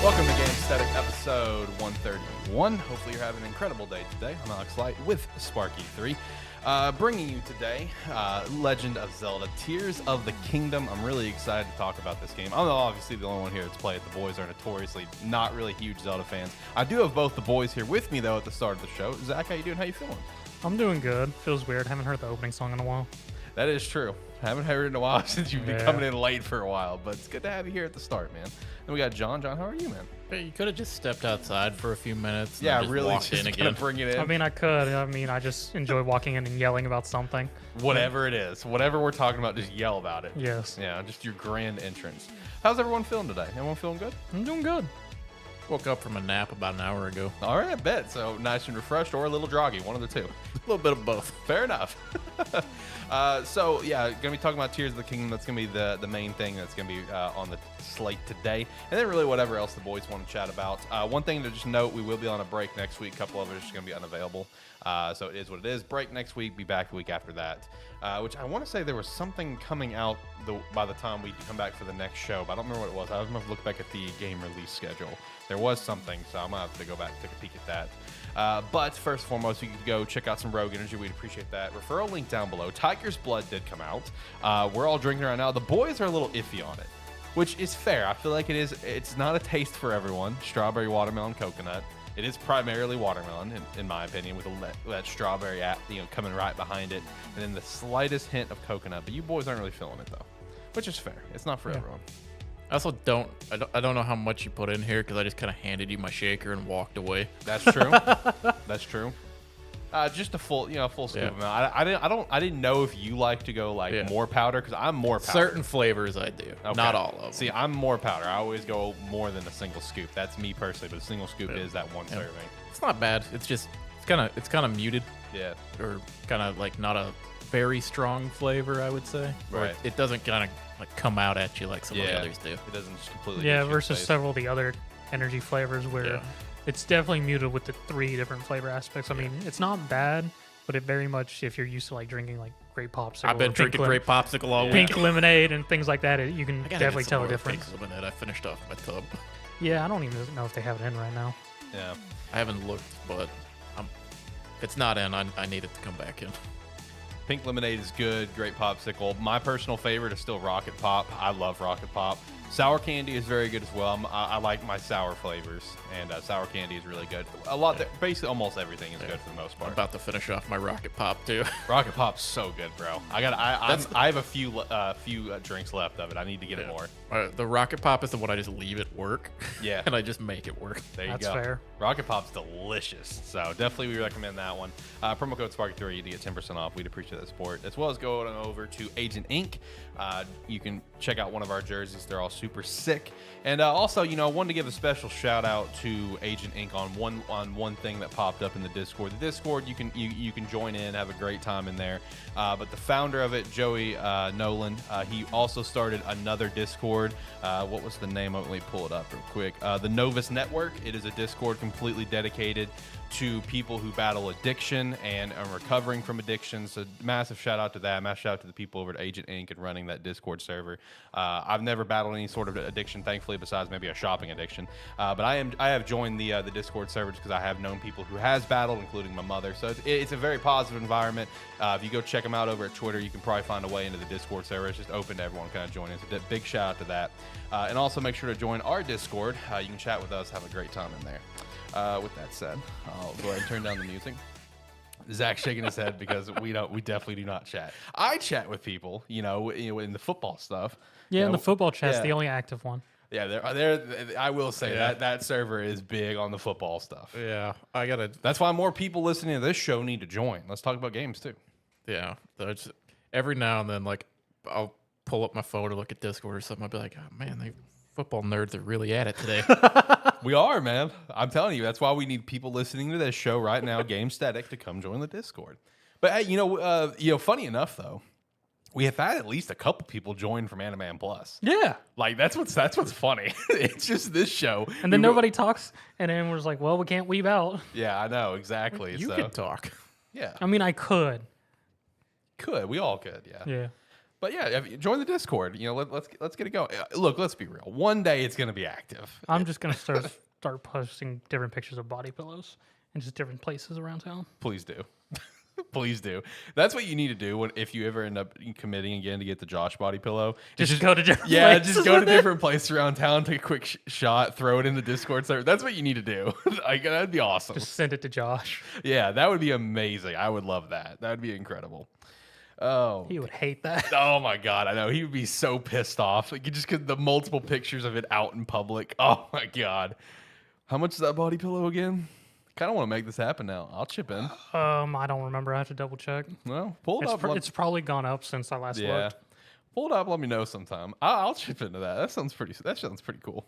Welcome to Gamesthetic episode 131. Hopefully you're having an incredible day today. I'm Alex Light with Sparky3. Bringing you today, Legend of Zelda, Tears of the Kingdom. I'm really excited to talk about this game. I'm obviously the only one here that's played. The boys are notoriously not really huge Zelda fans. I do have both the boys here with me, though, at the start of the show. Zach, how you doing? How you feeling? I'm doing good. Feels weird. Haven't heard the opening song in a while. That is true. Haven't heard it in a while since you've been coming in late for a while, but it's good to have you here at the start, man. Then we got John. John, how are you, man? Hey, you could have just stepped outside for a few minutes. And Yeah, just really, walked just in kind of again. bring it in. I mean, I could. I just enjoy walking in and yelling about something. Whatever it is, whatever we're talking about, just yell about it. Yes. Yeah, just your grand entrance. How's everyone feeling today? Everyone feeling good? I'm doing good. Woke up from a nap about an hour ago. All right, I bet. So nice and refreshed or a little groggy, one of the two. A little bit of both. Fair enough. So yeah, gonna be talking about Tears of the Kingdom. That's gonna be the main thing that's gonna be on the slate today, and then really whatever else the boys want to chat about. One thing to just note: we will be on a break next week. A couple of others are gonna be unavailable, so it is what it is. Break next week. Be back the week after that. Which I want to say there was something coming out by the time we come back for the next show, but I don't remember what it was. I was gonna look back at the game release schedule. There was something, so I'm gonna have to go back and take a peek at that. But first and foremost, you can go check out some Rogue Energy. We'd appreciate that. Referral link down below. Tiger's Blood did come out. We're all drinking right now. The boys are a little iffy on it, which is fair. I feel like it is. It's not a taste for everyone. Strawberry, watermelon, coconut. It is primarily watermelon, in my opinion, with that strawberry coming right behind it, and then the slightest hint of coconut. But you boys aren't really feeling it though, which is fair. It's not for everyone. I also don't know how much you put in here because I just kind of handed you my shaker and walked away. That's true. That's true. Just a full scoop amount. I didn't know if you like to go more powder because I'm more powder. Certain flavors I do, not all of them. See, I'm more powder. I always go more than a single scoop. That's me personally, but a single scoop is that one serving. It's not bad. It's just it's kind of muted. Yeah. Or kind of like not a very strong flavor, I would say. Right. It doesn't kind of like come out at you like some of the others do. It doesn't just completely. Yeah, hit you in the versus face. several of the other energy flavors where it's definitely muted with the 3 different flavor aspects. I mean, it's not bad, but it very much, if you're used to drinking grape popsicle, I've been or drinking grape popsicle all week. pink lemonade and things like that, you can I gotta definitely get some tell a more difference. pink lemonade. I finished off my tub. Yeah, I don't even know if they have it in right now. Yeah. I haven't looked, but if it's not in, I need it to come back in. Pink lemonade is good. Great popsicle. My personal favorite is still Rocket Pop. I love Rocket Pop. Sour candy is very good as well. I like my sour flavors, and sour candy is really good. Basically almost everything is good for the most part. I'm about to finish off my Rocket Pop too. Rocket Pop's so good, bro. I have a few drinks left of it. I need to get it more. The Rocket Pop is the one I just leave at work. Yeah. And I just make it work. There you That's go. fair. Rocket Pop's delicious, so definitely we recommend that one. Promo code Sparky3 to get 10% off. We'd appreciate that support, as well as going over to Agent Inc. You can check out one of our jerseys. They're all super sick. And also, I wanted to give a special shout out to Agent Inc. on one thing that popped up in the Discord. The Discord, you can join in, have a great time in there. But the founder of it, Joey Nolan, he also started another Discord. What was the name of it? Let me pull it up real quick. The Novus Network. It is a Discord completely dedicated to people who battle addiction and are recovering from addiction. So massive shout out to that. Massive shout out to the people over at Agent Inc. and running that Discord server. I've never battled any sort of addiction, thankfully, besides maybe a shopping addiction. But I have joined the Discord server because I have known people who has battled, including my mother. So it's a very positive environment. If you go check them out over at Twitter, you can probably find a way into the Discord server. It's just open to everyone kind of joining. So big shout out to that. And also make sure to join our Discord. You can chat with us, have a great time in there. With that said, I'll go ahead and turn down the music. Zach's shaking his head because we definitely do not chat. I chat with people, in the football stuff. Yeah, and the football chat's the only active one. Yeah, I will say that server is big on the football stuff. Yeah, That's why more people listening to this show need to join. Let's talk about games too. Yeah. So it's every now and then, like, I'll pull up my phone to look at Discord or something. I'll be like, oh, man, they football nerds are really at it today. We are, man. I'm telling you, that's why we need people listening to this show right now, Gamesthetic, to come join the Discord. But hey, funny enough though, we have had at least a couple people join from AniMan Plus. Yeah. Like that's what's funny. It's just this show, And then nobody talks, and then we're just like, well, we can't weave out. Yeah, I know exactly. You so, can talk. Yeah, I mean, I could. we all could. Yeah. Yeah. But yeah, join the Discord. Let's get it going. Look, let's be real. One day it's gonna be active. I'm just gonna start posting different pictures of body pillows in just different places around town. Please do. Please do. That's what you need to do if you ever end up committing again to get the Josh body pillow. Just go to different places. Just go to different places around town, take a quick shot, throw it in the Discord server. That's what you need to do. That'd be awesome. Just send it to Josh. Yeah, that would be amazing. I would love that. That would be incredible. Oh, He would hate that. oh my God, I know. He would be so pissed off. Like, just because the multiple pictures of it out in public. Oh my God. How much is that body pillow again? Kind of want to make this happen now. I'll chip in. I don't remember. I have to double check. Well, pull it up. It's probably gone up since I last looked. Pull it up. Let me know sometime. I'll chip into that. That sounds pretty cool.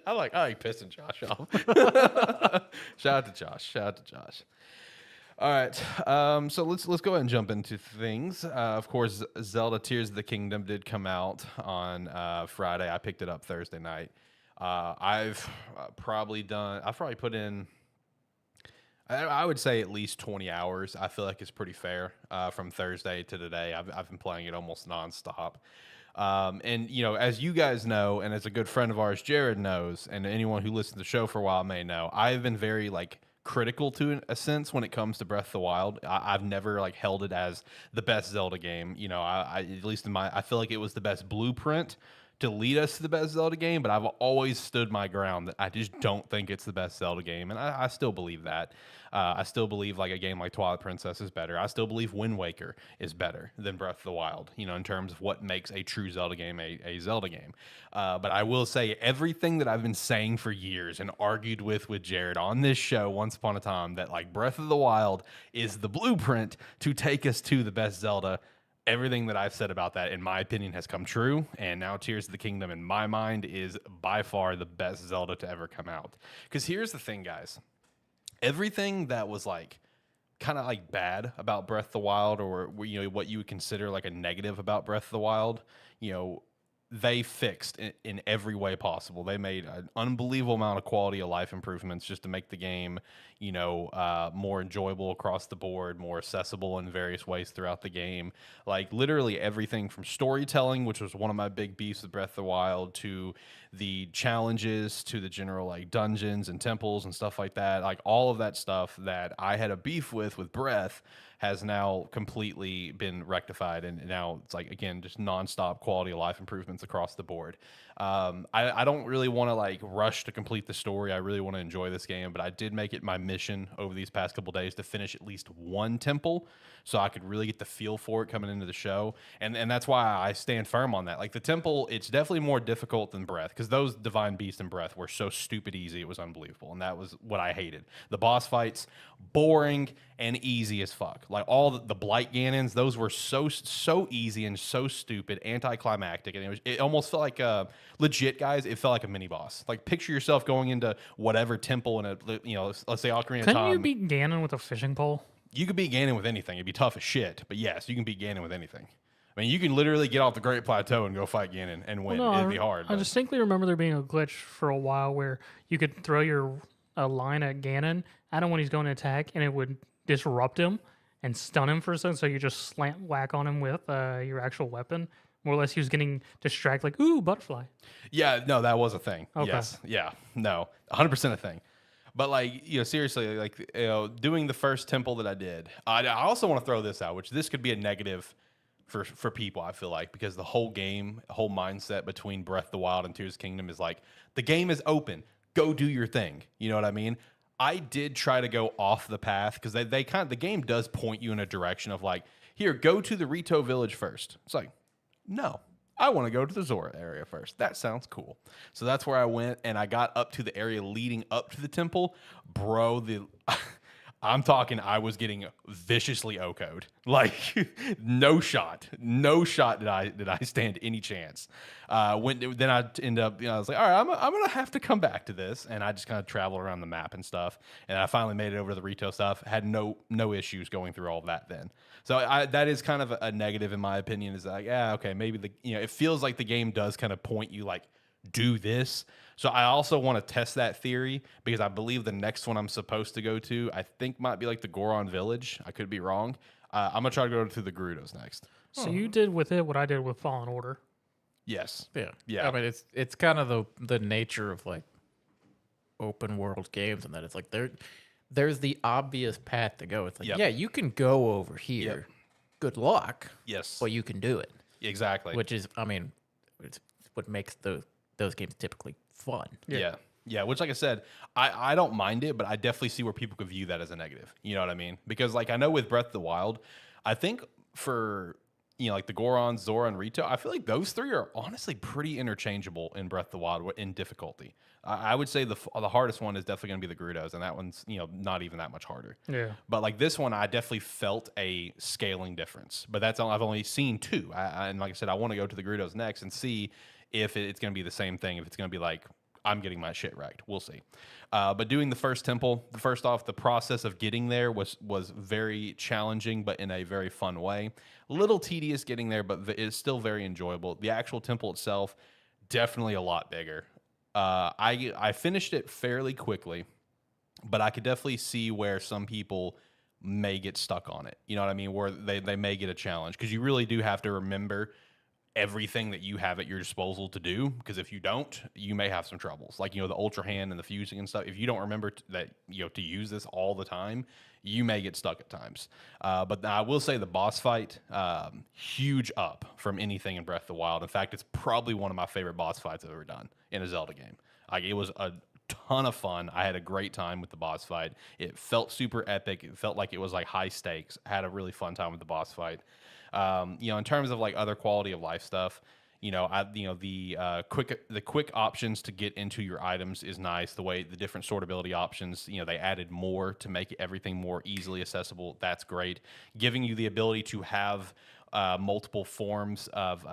I like pissing Josh off. Shout out to Josh. All right. So let's go ahead and jump into things. Of course, Zelda Tears of the Kingdom did come out on Friday. I picked it up Thursday night. I've probably put in, I would say, at least 20 hours. I feel like it's pretty fair from Thursday to today. I've been playing it almost nonstop. And, as you guys know, and as a good friend of ours, Jared knows, and anyone who listens to the show for a while may know, I've been very, critical to a sense when it comes to Breath of the Wild. I've never, held it as the best Zelda game. I at least I feel like it was the best blueprint to lead us to the best Zelda game, but I've always stood my ground that I just don't think it's the best Zelda game, and I still believe that. I still believe a game like Twilight Princess is better. I still believe Wind Waker is better than Breath of the Wild, in terms of what makes a true Zelda game a Zelda game. But I will say everything that I've been saying for years and argued with Jared on this show once upon a time, that Breath of the Wild is the blueprint to take us to the best Zelda. Everything that I've said about that, in my opinion, has come true, and now Tears of the Kingdom, in my mind, is by far the best Zelda to ever come out. Because here's the thing, guys. Everything that was, kind of, bad about Breath of the Wild, or, what you would consider, a negative about Breath of the Wild, they fixed in every way possible. They made an unbelievable amount of quality of life improvements just to make the game, more enjoyable across the board, more accessible in various ways throughout the game. Literally everything from storytelling, which was one of my big beefs with Breath of the Wild, to the challenges, to the general dungeons and temples and stuff like that. All of that stuff that I had a beef with Breath has now completely been rectified, and now it's again, just nonstop quality of life improvements across the board. I don't really want to rush to complete the story. I really want to enjoy this game, but I did make it my mission over these past couple days to finish at least one temple, so I could really get the feel for it coming into the show, and that's why I stand firm on that. The temple, it's definitely more difficult than Breath, because those Divine Beasts in Breath were so stupid easy, it was unbelievable, and that was what I hated. The boss fights, boring and easy as fuck. All the Blight Ganons, those were so easy and so stupid, anticlimactic, and it almost felt like legit, guys. It felt like a mini boss. Picture yourself going into whatever temple in let's say Ocarina of Time. Couldn't you beat Ganon with a fishing pole? You could beat Ganon with anything. It'd be tough as shit, but yes, you can beat Ganon with anything. I mean, you can literally get off the Great Plateau and go fight Ganon and win. Well, no, It'd be hard. I distinctly remember there being a glitch for a while where you could throw a line at Ganon at him when he's going to attack, and it would disrupt him and stun him for a second, so you just slant whack on him with your actual weapon. More or less, he was getting distracted, ooh, butterfly. Yeah, no, that was a thing. Okay. Yes, yeah, no, 100% a thing. But seriously, doing the first temple that I did, I also want to throw this out, which this could be a negative for people, I feel like, because the whole mindset between Breath of the Wild and Tears of the Kingdom is the game is open, go do your thing. You know what I mean? I did try to go off the path, because the game does point you in a direction of here, go to the Rito village first. It's no, I want to go to the Zora area first. That sounds cool. So that's where I went, and I got up to the area leading up to the temple. Bro, I'm talking I was getting viciously OHKO'd. Like no shot did I stand any chance. Then I end up, I was like, all right, I'm gonna have to come back to this, and I just kind of traveled around the map and stuff, and I finally made it over to the retail stuff. Had no issues going through all of that then. So that is kind of a negative in my opinion. Is like, yeah, okay, maybe it feels like the game does kind of point you like, do this. So I also want to test that theory because I believe the next one I'm supposed to go to, I think might be like the Goron Village. I could be wrong. I'm gonna try to go to the Gerudos next. So you did with it what I did with Fallen Order. Yes. Yeah. I mean, it's kind of the nature of like open world games, and that it's like there's the obvious path to go. It's like, yeah, you can go over here. Yep. Good luck. Yes. But you can do it. Exactly. Which is, I mean, it's what makes those games typically fun. Yeah. Which, like I said, I don't mind it, but I definitely see where people could view that as a negative. You know what I mean? Because like I know with Breath of the Wild, I think for like the Goron, Zora, and Rito, I feel like those three are honestly pretty interchangeable in Breath of the Wild in difficulty. I would say the hardest one is definitely going to be the Gerudos, and that one's not even that much harder. Yeah. But like this one, I definitely felt a scaling difference. But that's all I've only seen two. And like I said, I want to go to the Gerudos next and see if it's going to be the same thing. If it's going to be like I'm getting my shit wrecked. We'll see. But doing the first temple, first off, the process of getting there was very challenging, but in a very fun way. A little tedious getting there, but it's still very enjoyable. The actual temple itself, definitely a lot bigger. I finished it fairly quickly, but I could definitely see where some people may get stuck on it. You know what I mean? Where they may get a challenge, because you really do have to remember everything that you have at your disposal to do, because if you don't, you may have some troubles, like the ultra hand and the fusing and stuff. If you don't remember that to use this all the time, you may get stuck at times. But I will say the boss fight, huge up from anything in Breath of the Wild. In fact, it's probably one of my favorite boss fights I've ever done in a Zelda game. Like, it was a ton of fun. I had a great time with the boss fight. It felt super epic. It felt like it was like high stakes. I had a really fun time with the boss fight. In terms of like other quality of life stuff, the quick options to get into your items is nice. The way the different sortability options, they added more to make everything more easily accessible. That's great. Giving you the ability to have multiple forms of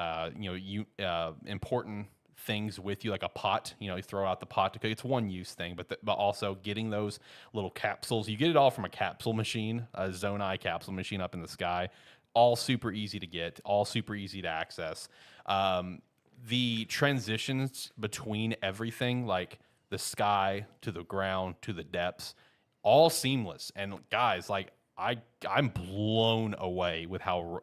important things with you, like a pot. You throw out the pot to cook. It's one use thing, but also getting those little capsules. You get it all from a capsule machine, a Zonai capsule machine up in the sky. All super easy to get, all super easy to access. The transitions between everything, like the sky to the ground to the depths, all seamless. And guys, like I'm blown away with how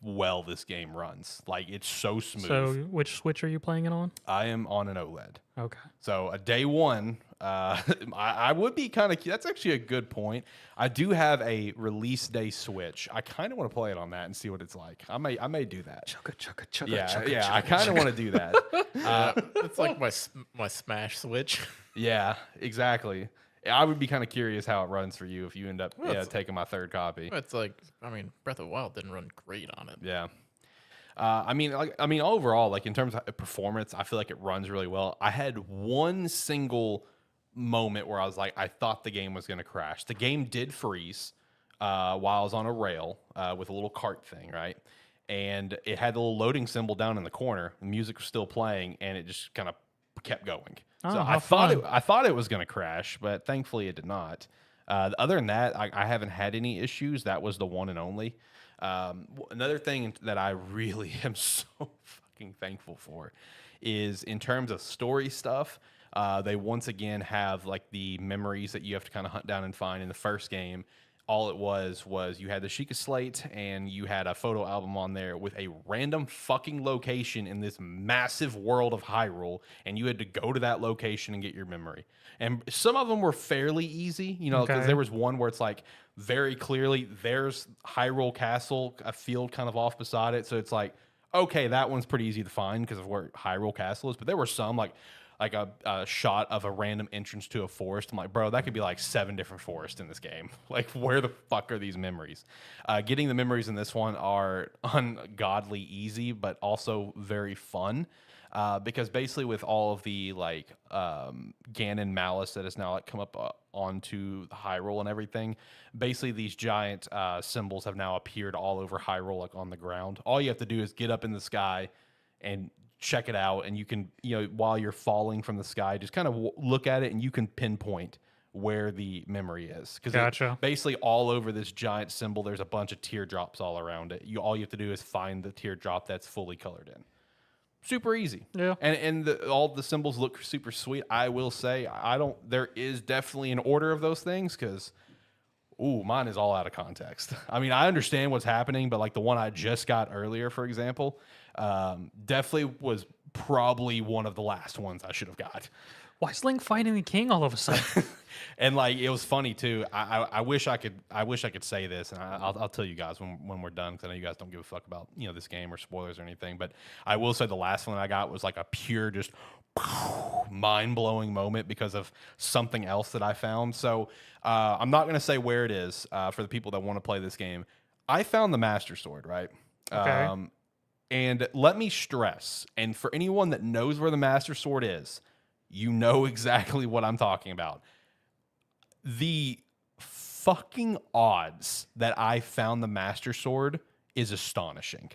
well this game runs. Like, it's so smooth. So which Switch are you playing it on? I am on an OLED. Okay. So a day one, I would be kind of. That's actually a good point. I do have a release day Switch. I kind of want to play it on that and see what it's like. I may do that. Yeah. I kind of want to do that. It's like my Smash Switch. Yeah, exactly. I would be kind of curious how it runs for you if you end up taking my third copy. It's like, Breath of the Wild didn't run great on it. Yeah. Overall, like in terms of performance, I feel like it runs really well. I had one single moment where I was like, I thought the game was going to crash. The game did freeze while I was on a rail with a little cart thing, right? And it had the little loading symbol down in the corner. The music was still playing, and it just kind of kept going. Oh, so I thought it was going to crash, but thankfully it did not. Other than that, I haven't had any issues. That was the one and only. Another thing that I really am so fucking thankful for is in terms of story stuff. They once again have like the memories that you have to kind of hunt down and find. In the first game, all it was you had the Sheikah Slate and you had a photo album on there with a random fucking location in this massive world of Hyrule, and you had to go to that location and get your memory. And some of them were fairly easy, because there was one where it's like very clearly there's Hyrule Castle, a field kind of off beside it. So it's like, okay, that one's pretty easy to find because of where Hyrule Castle is. But there were some like, like a shot of a random entrance to a forest. I'm like, bro, that could be like 7 different forests in this game. Like, where the fuck are these memories? Getting the memories in this one are ungodly easy, but also very fun. Because basically with all of the like Ganon malice that has now like come up onto Hyrule and everything, basically these giant symbols have now appeared all over Hyrule, like on the ground. All you have to do is get up in the sky and check it out, and you can, while you're falling from the sky, just kind of look at it, and you can pinpoint where the memory is. Because basically all over this giant symbol, there's a bunch of teardrops all around it. All you have to do is find the teardrop that's fully colored in. Super easy. Yeah. And all the symbols look super sweet. I will say, there is definitely an order of those things, because mine is all out of context. I mean, I understand what's happening, but like the one I just got earlier, for example, definitely was probably one of the last ones I should have got. Why is Link fighting the king all of a sudden? And like, it was funny too. I wish I could say this, and I'll tell you guys when we're done, because I know you guys don't give a fuck about this game or spoilers or anything. But I will say the last one I got was like a pure just mind-blowing moment because of something else that I found. So I'm not gonna say where it is for the people that want to play this game. I found the Master Sword, right? Okay. And let me stress, and for anyone that knows where the Master Sword is, you know exactly what I'm talking about. The fucking odds that I found the Master Sword is astonishing.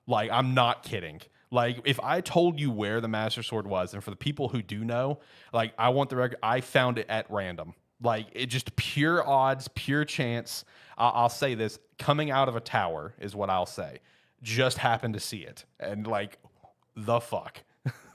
Like, I'm not kidding. Like, if I told you where the Master Sword was, and for the people who do know, like, I want the record, I found it at random. Like, it just pure odds, pure chance. I'll say this, coming out of a tower is what I'll say. Just happened to see it. And, like, the fuck.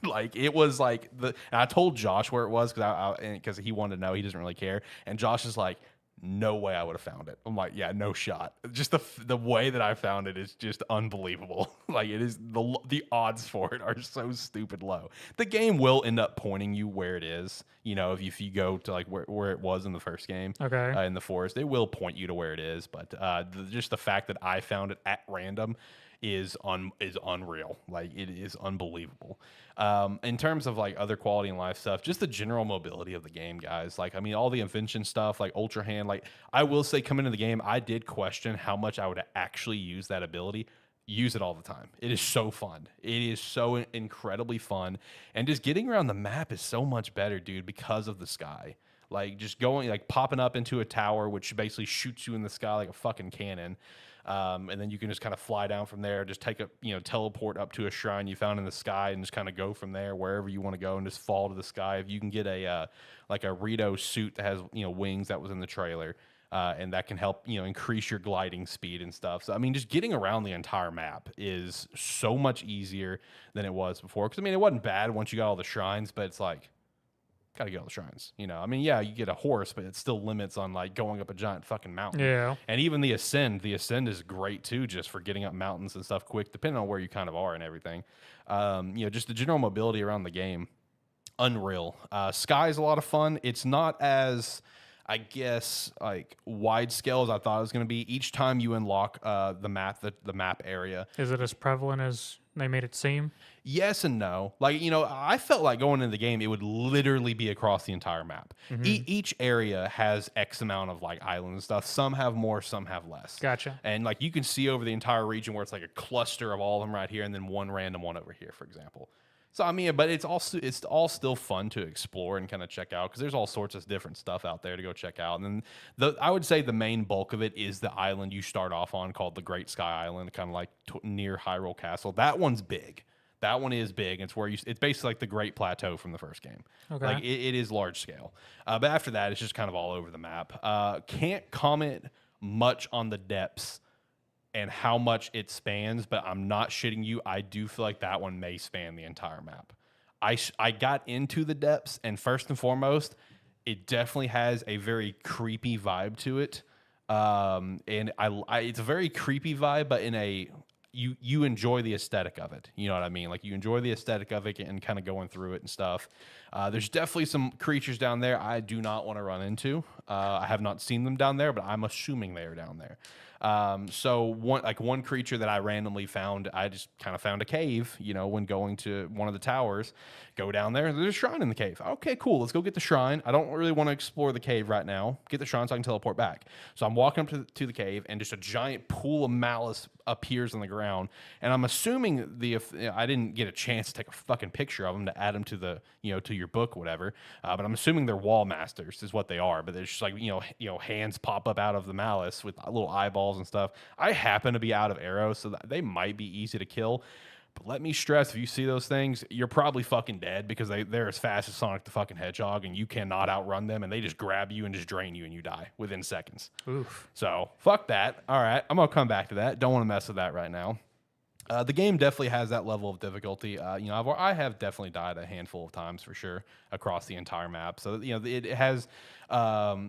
Like, it was like and I told Josh where it was because he wanted to know. He doesn't really care. And Josh is like, no way I would have found it. I'm like, yeah, no shot. Just the way that I found it is just unbelievable. Like, it is the odds for it are so stupid low. The game will end up pointing you where it is. If you go to like where it was in the first game, okay, in the forest, it will point you to where it is. But just the fact that I found it at random is unreal. Like, it is unbelievable. In terms of like other quality in life stuff, just the general mobility of the game, guys. Like, I mean, all the invention stuff, like Ultra Hand. Like, I will say, coming into the game, I did question how much I would actually use that ability. Use it all the time. It is so fun. It is so incredibly fun, and just getting around the map is so much better, dude, because of the sky. Like, just going, like, popping up into a tower, which basically shoots you in the sky like a fucking cannon. And then you can just kind of fly down from there, just take teleport up to a shrine you found in the sky, and just kind of go from there wherever you want to go, and just fall to the sky. If you can get like a Rito suit that has wings that was in the trailer, and that can help increase your gliding speed and stuff. So I mean, just getting around the entire map is so much easier than it was before. Because I mean, it wasn't bad once you got all the shrines, but it's like, gotta get all the shrines. I mean, yeah, you get a horse, but it still limits on like going up a giant fucking mountain. Yeah. And even the ascend is great too, just for getting up mountains and stuff quick, depending on where you kind of are and everything. Just the general mobility around the game, unreal. Sky is a lot of fun. It's not as, I guess, like wide scale as I thought it was going to be. Each time you unlock the map area, is it as prevalent as they made it seem? Yes and no. Like, I felt like going into the game, it would literally be across the entire map. Mm-hmm. Each area has X amount of like islands and stuff. Some have more, some have less. Gotcha. And like, you can see over the entire region where it's like a cluster of all of them right here, and then one random one over here, for example. So I mean, but it's all still fun to explore and kind of check out, because there's all sorts of different stuff out there to go check out. And then I would say the main bulk of it is the island you start off on, called the Great Sky Island, kind of like near Hyrule Castle. That one's big. That one is big. It's where it's basically like the Great Plateau from the first game. Okay. Like, it is large scale. But after that, it's just kind of all over the map. Can't comment much on the depths and how much it spans, but I'm not shitting you. I do feel like that one may span the entire map. I got into the depths, and first and foremost, it definitely has a very creepy vibe to it. And it's a very creepy vibe, but in a you enjoy the aesthetic of it. You know what I mean? Like, you enjoy the aesthetic of it and kind of going through it and stuff. There's definitely some creatures down there I do not want to run into. I have not seen them down there, but I'm assuming they are down there. So one creature that I randomly found, I just kind of found a cave, when going to one of the towers. Go down there, there's a shrine in the cave. Okay, cool. Let's go get the shrine. I don't really want to explore the cave right now. Get the shrine so I can teleport back. So I'm walking up to the cave, and just a giant pool of malice appears on the ground. And I'm assuming I didn't get a chance to take a fucking picture of them to add them to the to your book, whatever. But I'm assuming they're wall masters is what they are. But there's just like hands pop up out of the malice with little eyeballs and stuff. I happen to be out of arrows, so that they might be easy to kill. But let me stress, if you see those things, you're probably fucking dead, because they're as fast as Sonic the fucking Hedgehog, and you cannot outrun them, and they just grab you and just drain you, and you die within seconds. Oof. So, fuck that. All right, I'm going to come back to that. Don't want to mess with that right now. The game definitely has that level of difficulty. I have definitely died a handful of times for sure across the entire map. So it has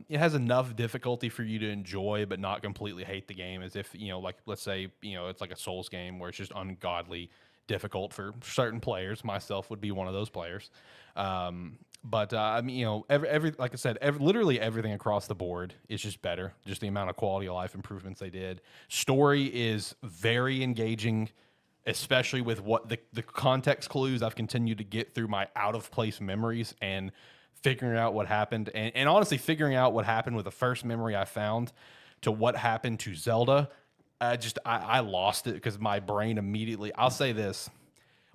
enough difficulty for you to enjoy, but not completely hate the game. As if like let's say it's like a Souls game where it's just ungodly difficult for certain players. Myself would be one of those players. But every like I said, literally everything across the board is just better. Just the amount of quality of life improvements they did. Story is very engaging, especially with what the context clues I've continued to get through my out of place memories and figuring out what happened. And honestly, figuring out what happened with the first memory I found to what happened to Zelda. I lost it because my brain immediately, I'll say this,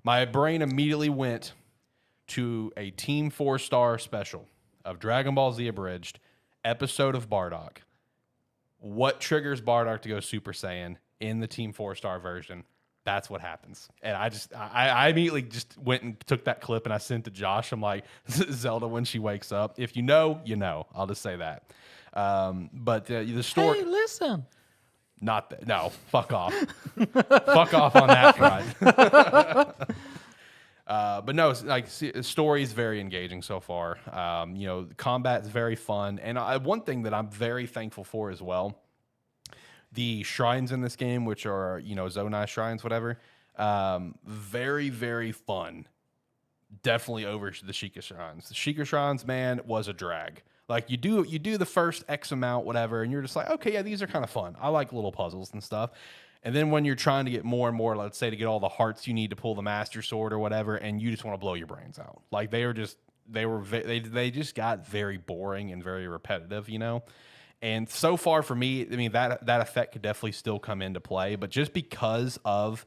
my brain immediately went to a Team 4-star special of Dragon Ball Z Abridged episode of Bardock. What triggers Bardock to go Super Saiyan in the Team 4-star version? That's what happens. And I immediately just went and took that clip and I sent to Josh. I'm like, Zelda when she wakes up. If you know, you know. I'll just say that. But the story. Hey, listen. Not that. No, fuck off. Fuck off on that front. But no, the story is very engaging so far. The combat is very fun. And one thing that I'm very thankful for as well, the shrines in this game, which are, Zonai shrines, whatever, very, very fun. Definitely over the Sheikah shrines. The Sheikah shrines, man, was a drag. Like you do the first X amount, whatever, and you're just like, okay, yeah, these are kind of fun. I like little puzzles and stuff. And then when you're trying to get more and more, let's say to get all the hearts you need to pull the Master Sword or whatever, and you just want to blow your brains out. Like they just got very boring and very repetitive, And so far for me, I mean, that effect could definitely still come into play, but just because of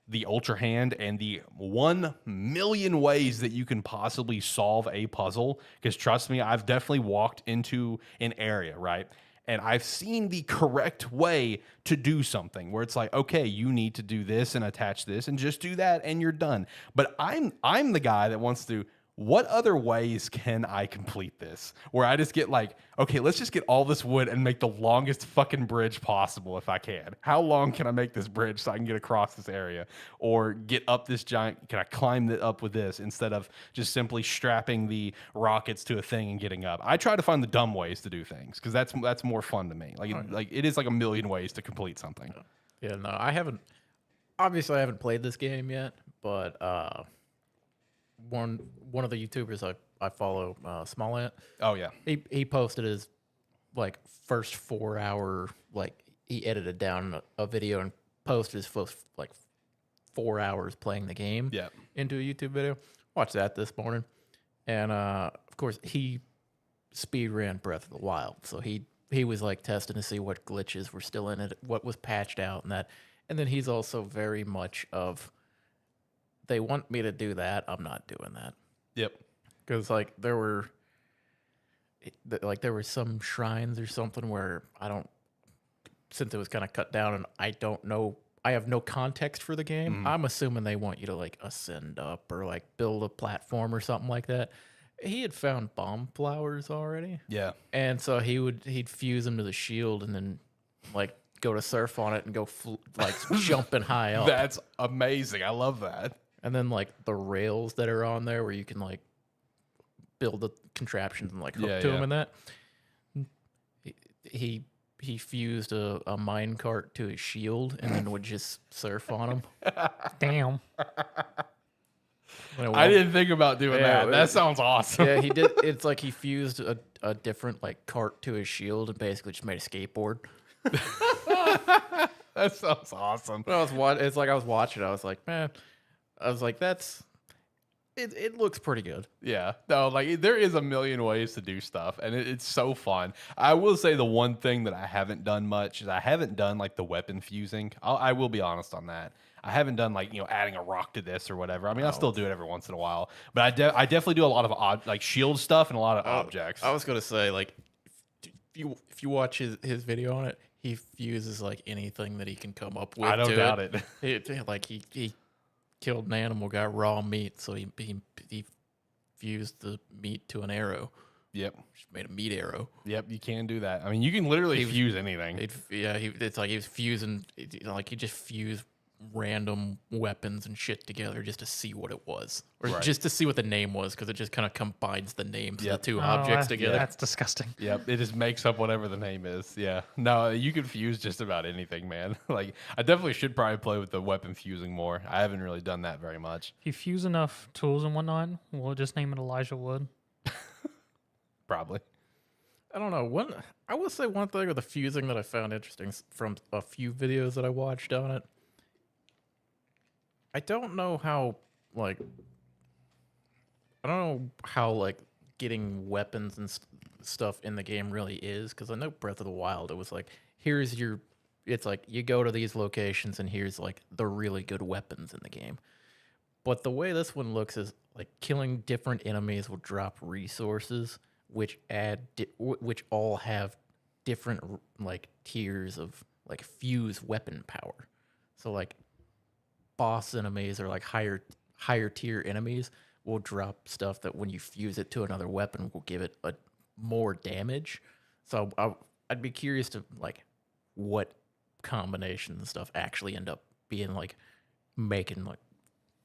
the Ultra Hand and the 1 million ways that you can possibly solve a puzzle, because trust me, I've definitely walked into an area, right? And I've seen the correct way to do something where it's like, okay, you need to do this and attach this and just do that and you're done. But I'm the guy that wants to, what other ways can I complete this? Where I just get like, okay, let's just get all this wood and make the longest fucking bridge possible if I can. How long can I make this bridge so I can get across this area? Or get up this giant, can I climb it up with this instead of just simply strapping the rockets to a thing and getting up? I try to find the dumb ways to do things because that's more fun to me. Like it is like a million ways to complete something. Yeah, no, I haven't played this game yet, but one of the YouTubers I follow, Smallant. Oh yeah, he posted his like first 4 hour, like he edited down a video and posted his first like 4 hours playing the game into a YouTube video. Watched that this morning, and of course he speed ran Breath of the Wild, so he was like testing to see what glitches were still in it, what was patched out, and that. And then he's also very much of, they want me to do that, I'm not doing that. Yep. Because like there were some shrines or something where since it was kind of cut down and I don't know, I have no context for the game. Mm-hmm. I'm assuming they want you to like ascend up or like build a platform or something like that. He had found bomb flowers already. Yeah. And so he'd fuse them to the shield and then like go to surf on it and go like jumping high up. That's amazing. I love that. And then like the rails that are on there where you can like build the contraptions and like hook to them and that. He fused a mine cart to his shield and then would just surf on him. Damn. I didn't think about doing that. That sounds awesome. Yeah, he did. It's like he fused a different like cart to his shield and basically just made a skateboard. That sounds awesome. When it's like I was watching. I was like, man, that's. It looks pretty good. Yeah, no, like there is a million ways to do stuff, and it's so fun. I will say the one thing that I haven't done much is I haven't done like the weapon fusing. I will be honest on that. I haven't done like adding a rock to this or whatever. I mean, I'll still do it every once in a while, but I definitely do a lot of like shield stuff and a lot of objects. I was gonna say like if you watch his video on it, he fuses like anything that he can come up with. I don't doubt it. He killed an animal, got raw meat, so he fused the meat to an arrow. Yep. Just made a meat arrow. Yep, you can do that. I mean, you can literally fuse anything. It's like he was fusing, like he just fused random weapons and shit together just to see what it was, or just to see what the name was, because it just kind of combines the names of the two objects together. That's disgusting. Yep, it just makes up whatever the name is. Yeah, no, you can fuse just about anything, man. Like, I definitely should probably play with the weapon fusing more. I haven't really done that very much. If you fuse enough tools and whatnot, we'll just name it Elijah Wood. Probably. I don't know. I will say one thing with the fusing that I found interesting from a few videos that I watched on it. I don't know how getting weapons and stuff in the game really is, because I know Breath of the Wild, it was like, it's like you go to these locations and here's like the really good weapons in the game. But the way this one looks is like killing different enemies will drop resources, which which all have different like tiers of like fuse weapon power. So like boss enemies or like higher tier enemies will drop stuff that when you fuse it to another weapon will give it more damage. So I'd be curious to like what combinations and stuff actually end up being like making like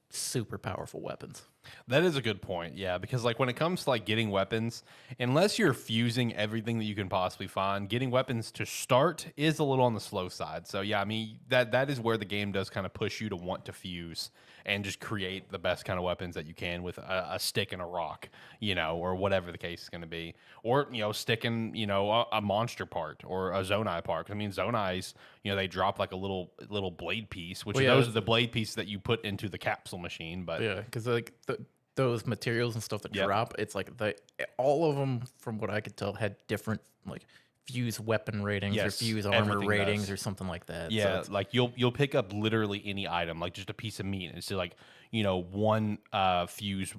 super powerful weapons. That is a good point. Yeah, because like when it comes to like getting weapons, unless you're fusing everything that you can possibly find, getting weapons to start is a little on the slow side. So yeah, I mean that is where the game does kind of push you to want to fuse and just create the best kind of weapons that you can with a stick and a rock, or whatever the case is going to be, or sticking a monster part or a Zonai part. I mean Zonais, they drop like a little blade piece, which those are the blade pieces that you put into the capsule machine. But yeah, because like those materials and stuff that drop, it's like all of them, from what I could tell, had different like fuse weapon ratings or fuse armor ratings or something like that. Yeah, so like you'll pick up literally any item, like just a piece of meat, and it's like one fuse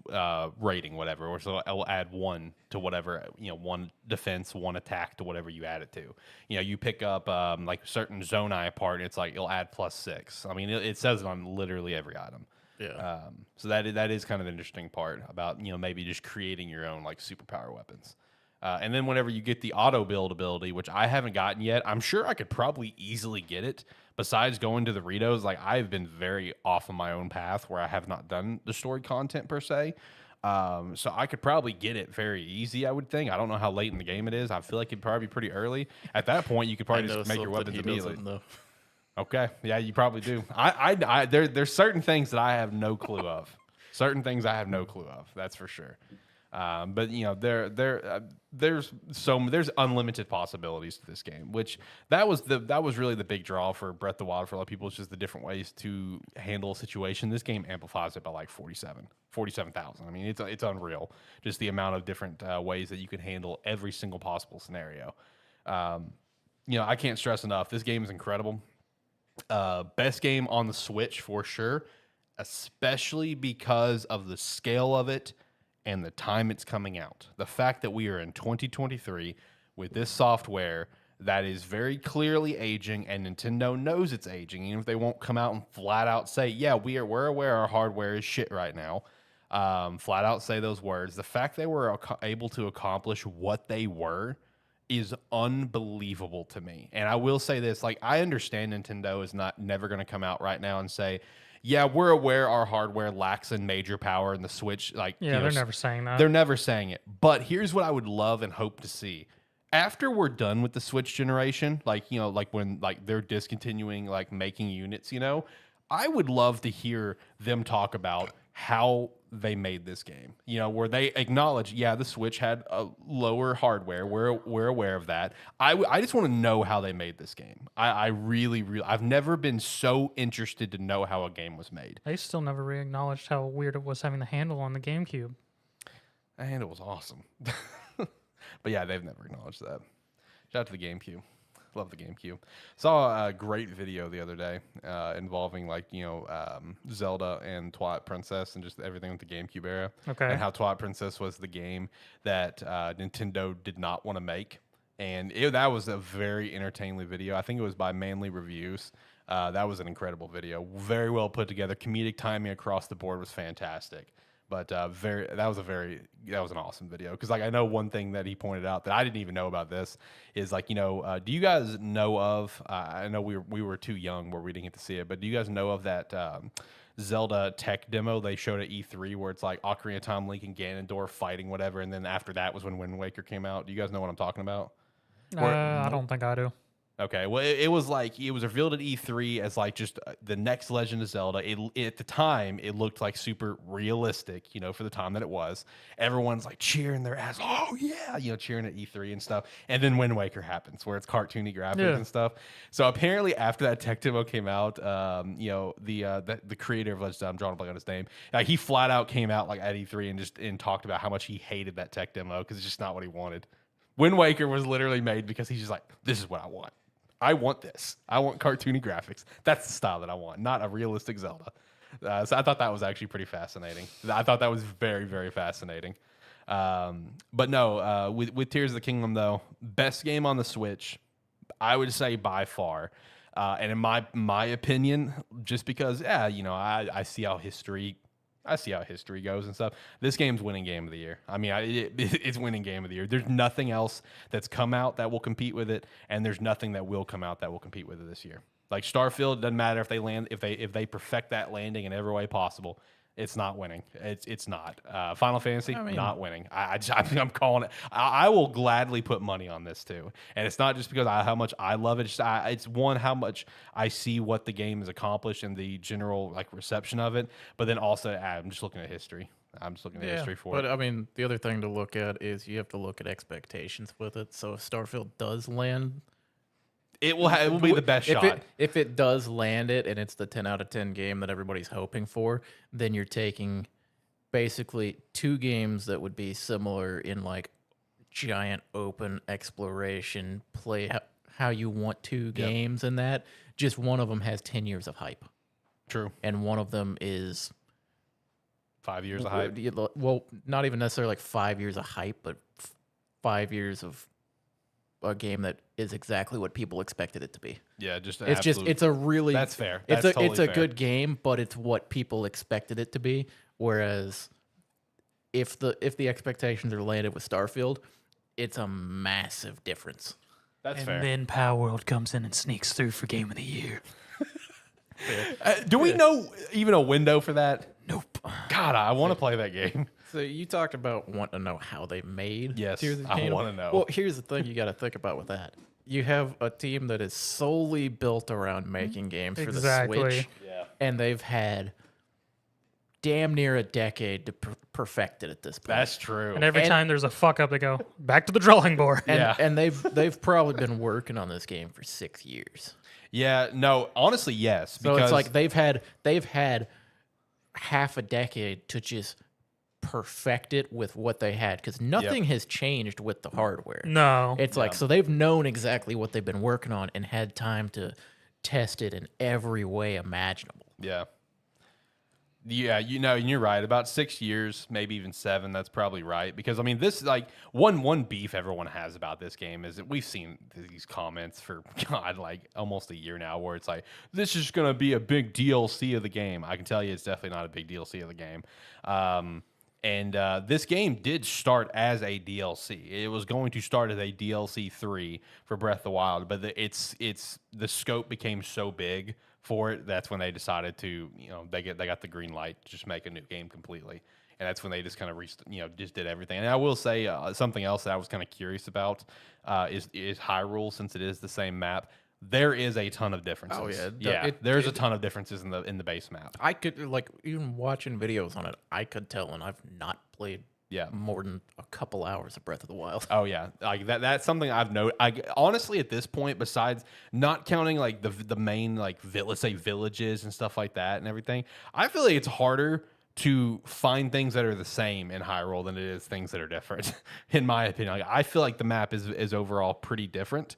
rating, whatever, or so I'll add one to whatever, one defense, one attack to whatever you add it to. You pick up like certain Zonai part, and it's like you'll add +6. I mean, it says it on literally every item. Yeah. So that is kind of an interesting part about maybe just creating your own like superpower weapons. And then whenever you get the auto build ability, which I haven't gotten yet, I'm sure I could probably easily get it. Besides going to the Ritos, like I've been very off on my own path where I have not done the story content per se. So I could probably get it very easy, I would think. I don't know how late in the game it is. I feel like it'd probably be pretty early. At that point, you could probably just make your weapons immediately. Okay, yeah, you probably do. There's certain things that I have no clue of. Certain things I have no clue of. That's for sure. But there's unlimited possibilities to this game, which that was really the big draw for Breath of the Wild for a lot of people. It's just the different ways to handle a situation. This game amplifies it by like 47,000. I mean, it's unreal, just the amount of different ways that you can handle every single possible scenario. I can't stress enough. This game is incredible. Best game on the Switch for sure, especially because of the scale of it and the time it's coming out. The fact that we are in 2023 with this software that is very clearly aging, and Nintendo knows it's aging, even if they won't come out and flat out say, yeah, we're aware our hardware is shit right now. Flat out say those words. The fact they were able to accomplish what they were is unbelievable to me. And I will say this, like, I understand Nintendo is never going to come out right now and say, yeah, we're aware our hardware lacks in major power in the Switch. Like, they're never saying that. They're never saying it. But here's what I would love and hope to see. After we're done with the Switch generation, like when like they're discontinuing like making units, I would love to hear them talk about how they made this game. You know, where they acknowledge, yeah, the Switch had a lower hardware. We're aware of that. I just want to know how they made this game. I really, I've never been so interested to know how a game was made. They still never re-acknowledged how weird it was having the handle on the GameCube. That handle was awesome. But yeah, they've never acknowledged that. Shout out to the GameCube. Love the GameCube. Saw a great video the other day involving Zelda and Twilight Princess and just everything with the GameCube era. Okay. And how Twilight Princess was the game that Nintendo did not want to make. And that was a very entertaining video. I think it was by Manly Reviews. That was an incredible video. Very well put together. Comedic timing across the board was fantastic. But that was an awesome video, because like I know one thing that he pointed out that I didn't even know about this is like, do you guys know of I know we were too young where we didn't get to see it, but do you guys know of that Zelda tech demo they showed at E3 where it's like Ocarina of Time, Link, and Ganondorf fighting whatever, and then after that was when Wind Waker came out? Do you guys know what I'm talking about? I don't think I do. Okay, well, it was like, it was revealed at E3 as like just the next Legend of Zelda. At the time, it looked like super realistic, for the time that it was. Everyone's like cheering their ass, oh yeah, cheering at E3 and stuff. And then Wind Waker happens, where it's cartoony graphics and stuff. So apparently, after that tech demo came out, the creator of Legend of Zelda, I'm drawing a blank on his name, he flat out came out like at E3 and talked about how much he hated that tech demo because it's just not what he wanted. Wind Waker was literally made because he's just like, this is what I want. I want this. I want cartoony graphics. That's the style that I want, not a realistic Zelda. So I thought that was actually pretty fascinating. I thought that was very, very fascinating. But no, with Tears of the Kingdom, though, best game on the Switch, I would say by far. And in my opinion, just because, I see how history goes and stuff. This game's winning game of the year. I mean, it's winning game of the year. There's nothing else that's come out that will compete with it, and there's nothing that will come out that will compete with it this year. Like Starfield, doesn't matter if they land, if they perfect that landing in every way possible. It's not winning. It's not. Final Fantasy, not winning. I'm calling it. I will gladly put money on this too. And it's not just because how much I love it. It's one, how much I see what the game has accomplished and the general reception of it. But then also, I'm just looking at history. I'm just looking at history for it. But I mean, the other thing to look at is you have to look at expectations with it. So if Starfield does land, it will be the best shot. If it does land it and it's the 10 out of 10 game that everybody's hoping for, then you're taking basically two games that would be similar in like giant open exploration, play how you want to games and that. Just one of them has 10 years of hype. True. And one of them is 5 years of hype. Well, not even necessarily like 5 years of hype, but 5 years of a game that is exactly what people expected it to be. Yeah, just it's a really, that's fair. It's a good game, but it's what people expected it to be. Whereas if the expectations are landed with Starfield, it's a massive difference. That's fair. And then Power World comes in and sneaks through for Game of the Year. Do we know even a window for that? Nope. God, I want to play that game. So you talked about wanting to know how they made. Yes, Tears of the I Kingdom. want to know. Well, here's the thing you got to think about with that. You have a team that is solely built around making games for the Switch. Yeah. And they've had damn near a decade to perfect it at this point. That's true. And every time there's a fuck up, they go back to the drawing board. And they've probably been working on this game for 6 years. Yeah, no, honestly, yes. So it's like they've had half a decade to just perfect it with what they had, because nothing has changed with the hardware. No. It's like, so they've known exactly what they've been working on and had time to test it in every way imaginable. Yeah. Yeah, you're right. About 6 years, maybe even 7. That's probably right. Because I mean, this like one beef everyone has about this game is that we've seen these comments for like almost a year now, where it's like, this is going to be a big DLC of the game. I can tell you, it's definitely not a big DLC of the game. And this game did start as a DLC. It was going to start as a DLC 3 for Breath of the Wild, but the scope became so big for it. That's when they decided to, they got the green light to just make a new game completely. And that's when they just kind of just did everything. And I will say something else that I was kind of curious about is Hyrule, since it is the same map. there is a ton of differences. Oh, yeah. There's a ton of differences in the base map. I could, like, even watching videos on it, I could tell, and I've not played more than a couple hours of Breath of the Wild. Oh yeah, like that's something I've noticed. Honestly, at this point, besides not counting like the main like let's say villages and stuff like that and everything, I feel like it's harder to find things that are the same in Hyrule than it is things that are different. In my opinion, like, I feel like the map is overall pretty different.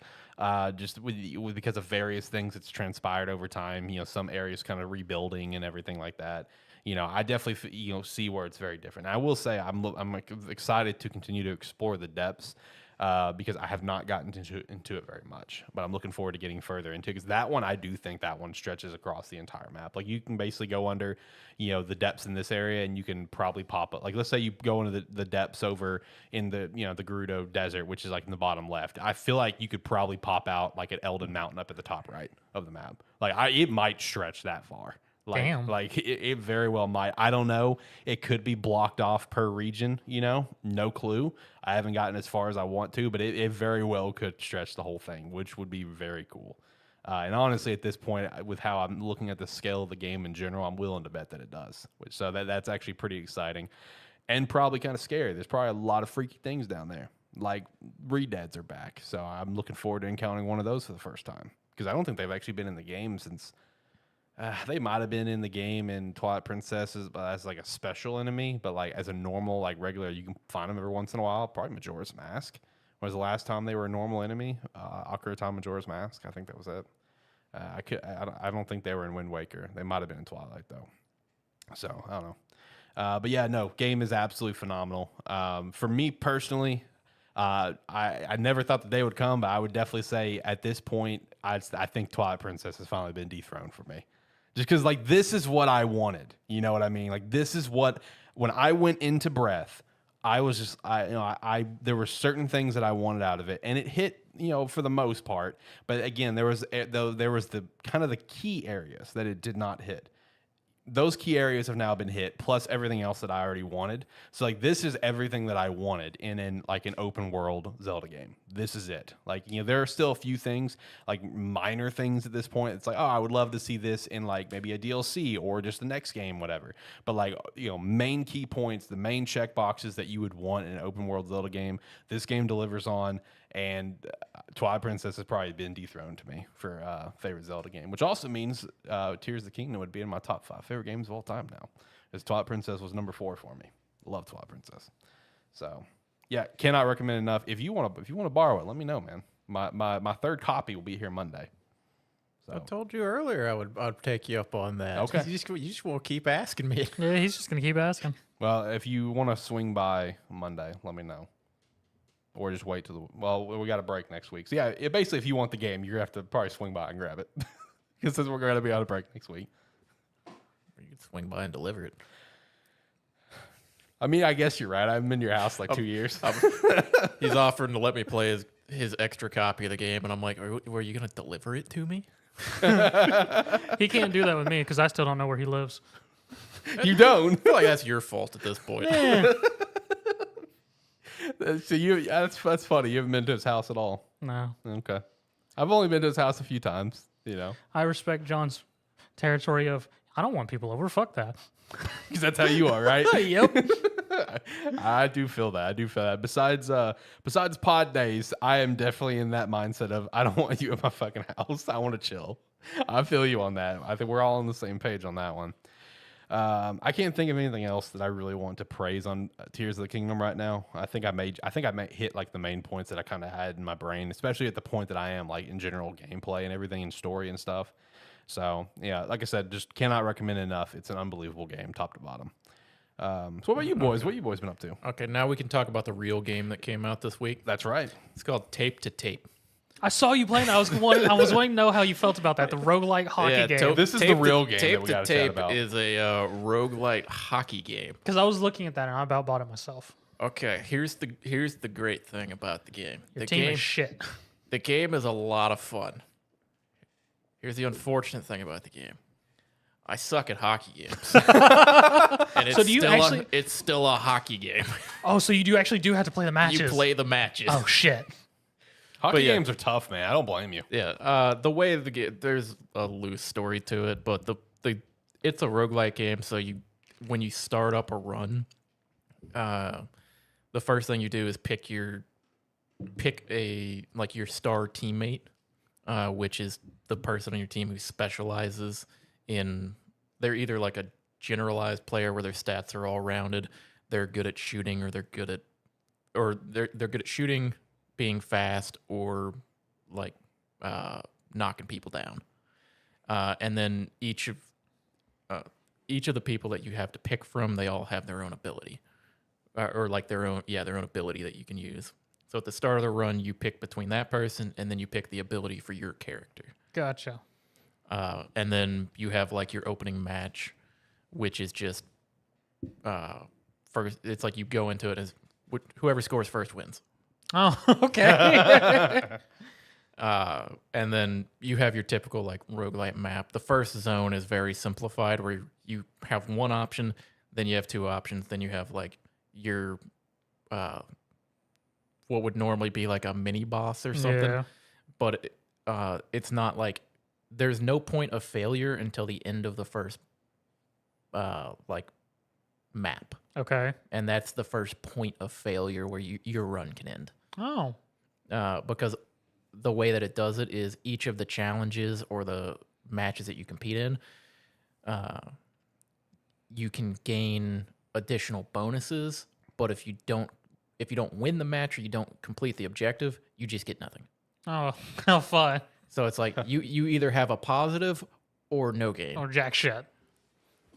Just because of various things that's transpired over time. You know, some areas kind of rebuilding and everything like that. You know, I definitely see where it's very different. And I will say I'm like excited to continue to explore the depths because I have not gotten into it very much, but I'm looking forward to getting further into it because that one I do think that one stretches across the entire map. Like you can basically go under the depths in this area and you can probably pop up. Like let's say you go into the depths over in the the Gerudo Desert, which is like in the bottom left. I feel like you could probably pop out like at Elden Mountain up at the top right of the map. Like it might stretch that far. Damn. Like it very well might. I don't know. It could be blocked off per region, no clue. I haven't gotten as far as I want to, but it very well could stretch the whole thing, which would be very cool. And honestly, at this point, with how I'm looking at the scale of the game in general, I'm willing to bet that it does. So that's actually pretty exciting and probably kind of scary. There's probably a lot of freaky things down there. Like Redeads are back. So I'm looking forward to encountering one of those for the first time because I don't think they've actually been in the game since... they might have been in the game in Twilight Princess as like a special enemy, but like as a normal, like regular, you can find them every once in a while. Probably Majora's Mask was the last time they were a normal enemy. Ocarina of Time, Majora's Mask. I think that was it. I don't think they were in Wind Waker. They might have been in Twilight though. So I don't know. But yeah, no, game is absolutely phenomenal. For me personally, I never thought the day would come, but I would definitely say at this point, I think Twilight Princess has finally been dethroned for me. Just because, like, this is what I wanted. You know what I mean? Like, this is what, when I went into Breath, I was just, there were certain things that I wanted out of it, and it hit, for the most part. But again, there was the kind of the key areas that it did not hit. Those key areas have now been hit, plus everything else that I already wanted. So like this is everything that I wanted in like an open world Zelda game. This is it. Like there are still a few things, like minor things at this point. It's like, oh, I would love to see this in like maybe a DLC or just the next game, whatever. But like main key points, the main check boxes that you would want in an open world Zelda game, this game delivers on. And Twilight Princess has probably been dethroned to me for favorite Zelda game, which also means Tears of the Kingdom would be in my top 5 favorite games of all time now, as Twilight Princess was number 4 for me. Love Twilight Princess. So, yeah, cannot recommend enough. If you want to borrow it, let me know, man. My third copy will be here Monday. So. I told you earlier I'd take you up on that. Okay. You just won't keep asking me. Yeah, he's just gonna keep asking. Well, if you want to swing by Monday, let me know. Or just wait till we got a break next week. So yeah, basically, if you want the game, you're gonna have to probably swing by and grab it, because since we're gonna be on a break next week. You can swing by and deliver it. I mean, I guess you're right. I haven't been to your house like 2 years. He's offering to let me play his extra copy of the game, and I'm like, were you gonna deliver it to me? He can't do that with me because I still don't know where he lives. You don't? I feel like that's your fault at this point. Yeah. So that's funny. You haven't been to his house at all. No. Okay. I've only been to his house a few times. I respect John's territory of I don't want people over. Fuck that. Because that's how you are, right? Yep. I do feel that. Besides pod days, I am definitely in that mindset of I don't want you at my fucking house. I want to chill. I feel you on that. I think we're all on the same page on that one. I can't think of anything else that I really want to praise on Tears of the Kingdom right now. I think I may hit like the main points that I kind of had in my brain, especially at the point that I am like in general gameplay and everything and story and stuff. So yeah, like I said, just cannot recommend enough. It's an unbelievable game, top to bottom. So what about you boys? Okay. What have you boys been up to? Okay, now we can talk about the real game that came out this week. That's right. It's called Tape to Tape. I saw you playing. I was wanting to know how you felt about that. The roguelike hockey game. This is the real game that we got to chat about. Tape to Tape is a roguelike hockey game. Because I was looking at that and I about bought it myself. Okay, here's the great thing about the game. Your team is shit. The game is a lot of fun. Here's the unfortunate thing about the game. I suck at hockey games. And it's still a hockey game. Oh, so you actually do have to play the matches. You play the matches. Oh, shit. Hockey games are tough, man. I don't blame you. Yeah. The way the game, there's a loose story to it, but it's a roguelike game. So when you start up a run, the first thing you do is pick your star teammate, which is the person on your team who specializes in. They're either like a generalized player where their stats are all rounded. They're good at shooting, or they're good at shooting, being fast, or like knocking people down. And then each of the people that you have to pick from, they all have their own ability, or like their own ability that you can use. So at the start of the run, you pick between that person, and then you pick the ability for your character. Gotcha. And then you have like your opening match, which is just first. It's like you go into it as whoever scores first wins. Oh, okay. And then you have your typical like roguelite map. The first zone is very simplified, where you have one option, then you have two options, then you have like your what would normally be like a mini boss or something. Yeah. But it's not like there's no point of failure until the end of the first like map. Okay. And that's the first point of failure where your run can end. Oh. Because the way that it does it is each of the challenges or the matches that you compete in, you can gain additional bonuses. But if you don't win the match or you don't complete the objective, you just get nothing. Oh, how fun. So it's like you either have a positive or no gain. Or jack shit.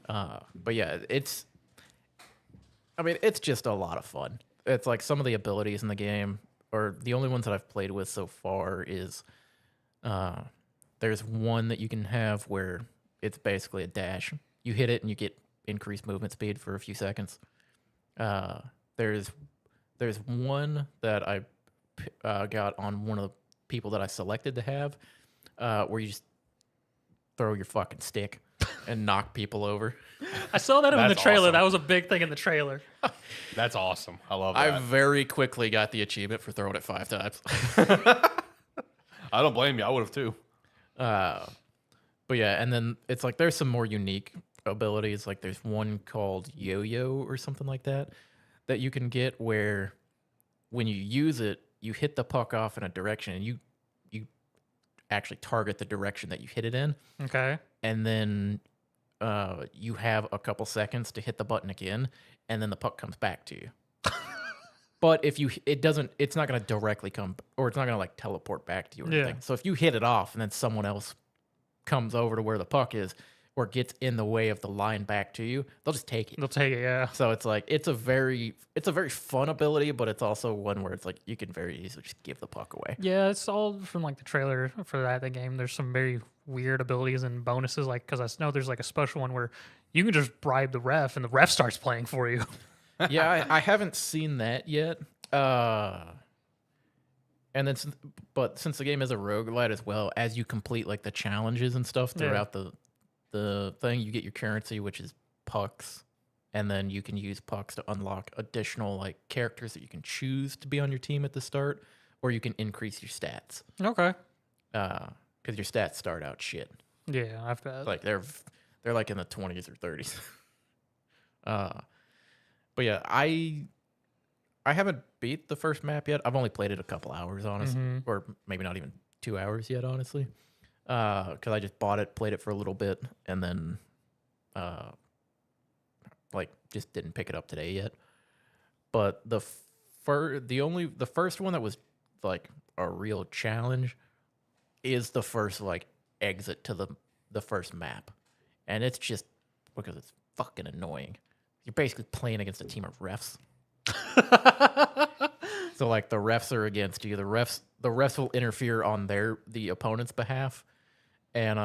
But yeah, it's just a lot of fun. It's like some of the abilities in the game, or the only ones that I've played with so far is there's one that you can have where it's basically a dash. You hit it and you get increased movement speed for a few seconds. There's one that I got on one of the people that I selected to have, where you just throw your fucking stick and knock people over. I saw that in the That's trailer. awesome. That was a big thing in the trailer. That's awesome. I love that. I very quickly got the achievement for throwing it 5 times. I don't blame you. I would have too. But yeah, and then it's like there's some more unique abilities. Like there's one called Yo-Yo or something like that you can get where when you use it, you hit the puck off in a direction and you actually target the direction that you hit it in. Okay. And then you have a couple seconds to hit the button again, and then the puck comes back to you. But if it's not going to directly come, or it's not going to like teleport back to you or anything. So if you hit it off and then someone else comes over to where the puck is or gets in the way of the line back to you, they'll just take it. They'll take it, yeah. So it's like it's a very fun ability, but it's also one where it's like you can very easily just give the puck away. Yeah, it's all from like the trailer for the game. There's some very weird abilities and bonuses, like because I know there's like a special one where you can just bribe the ref and the ref starts playing for you. Yeah, I haven't seen that yet. And then, but since the game is a roguelite as well, as you complete like the challenges and stuff throughout the thing, you get your currency, which is pucks, and then you can use pucks to unlock additional like characters that you can choose to be on your team at the start, or you can increase your stats. Okay. Because your stats start out shit. Yeah, I've got Like they're like in the 20s or 30s. But yeah, I haven't beat the first map yet. I've only played it a couple hours, honestly, or maybe not even 2 hours yet, honestly. Because I just bought it, played it for a little bit, and then like just didn't pick it up today yet. But the first one that was like a real challenge is the first like exit to the first map, and it's just because it's fucking annoying. You're basically playing against a team of refs. So like the refs are against you. The refs will interfere on the opponent's behalf. And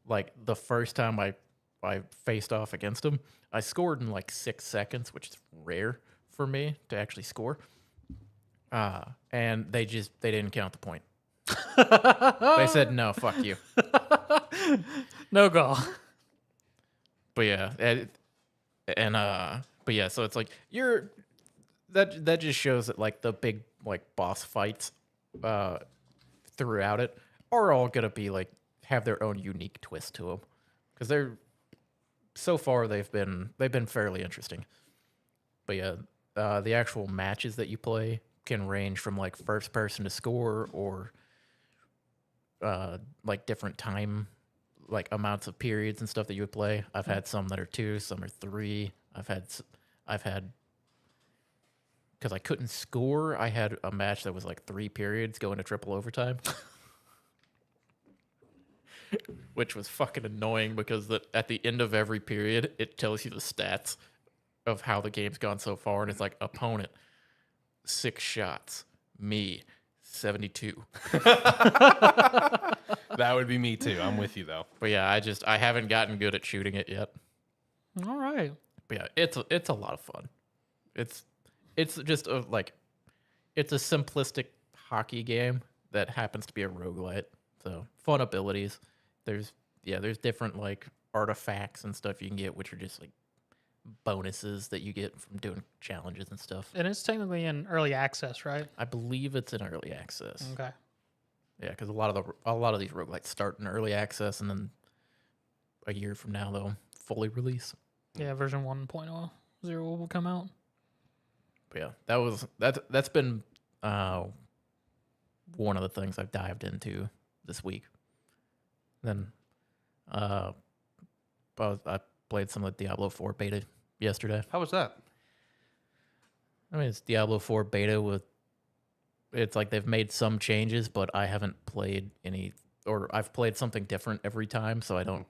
like the first time I faced off against them, I scored in like 6 seconds, which is rare for me to actually score. And they didn't count the point. They said no, fuck you. no goal. But yeah, but yeah, so it's like that just shows that like the big like boss fights throughout it are all gonna be like have their own unique twist to them, because they're so far they've been fairly interesting. But yeah, the actual matches that you play can range from like first person to score, or like different time, like amounts of periods and stuff that you would play. I've had some that are 2, some are 3. I've had because I couldn't score, I had a match that was like 3 periods going to triple overtime. Which was fucking annoying, because at the end of every period, it tells you the stats of how the game's gone so far, and it's like opponent 6 shots, me 72. That would be me too. I'm with you though. But yeah, I haven't gotten good at shooting it yet. All right. But yeah, it's a lot of fun. It's just it's a simplistic hockey game that happens to be a roguelite. So fun abilities. There's different like artifacts and stuff you can get, which are just like bonuses that you get from doing challenges and stuff. And it's technically in early access, right? I believe it's in early access. Okay. Yeah, because a lot of these roguelites start in early access, and then a year from now they'll fully release. Yeah, version 1.0 will come out. But yeah, that's been one of the things I've dived into this week. Then I played some of the Diablo 4 beta yesterday. How was that? I mean, it's Diablo 4 beta with, it's like they've made some changes, but I haven't played any, or I've played something different every time, so I don't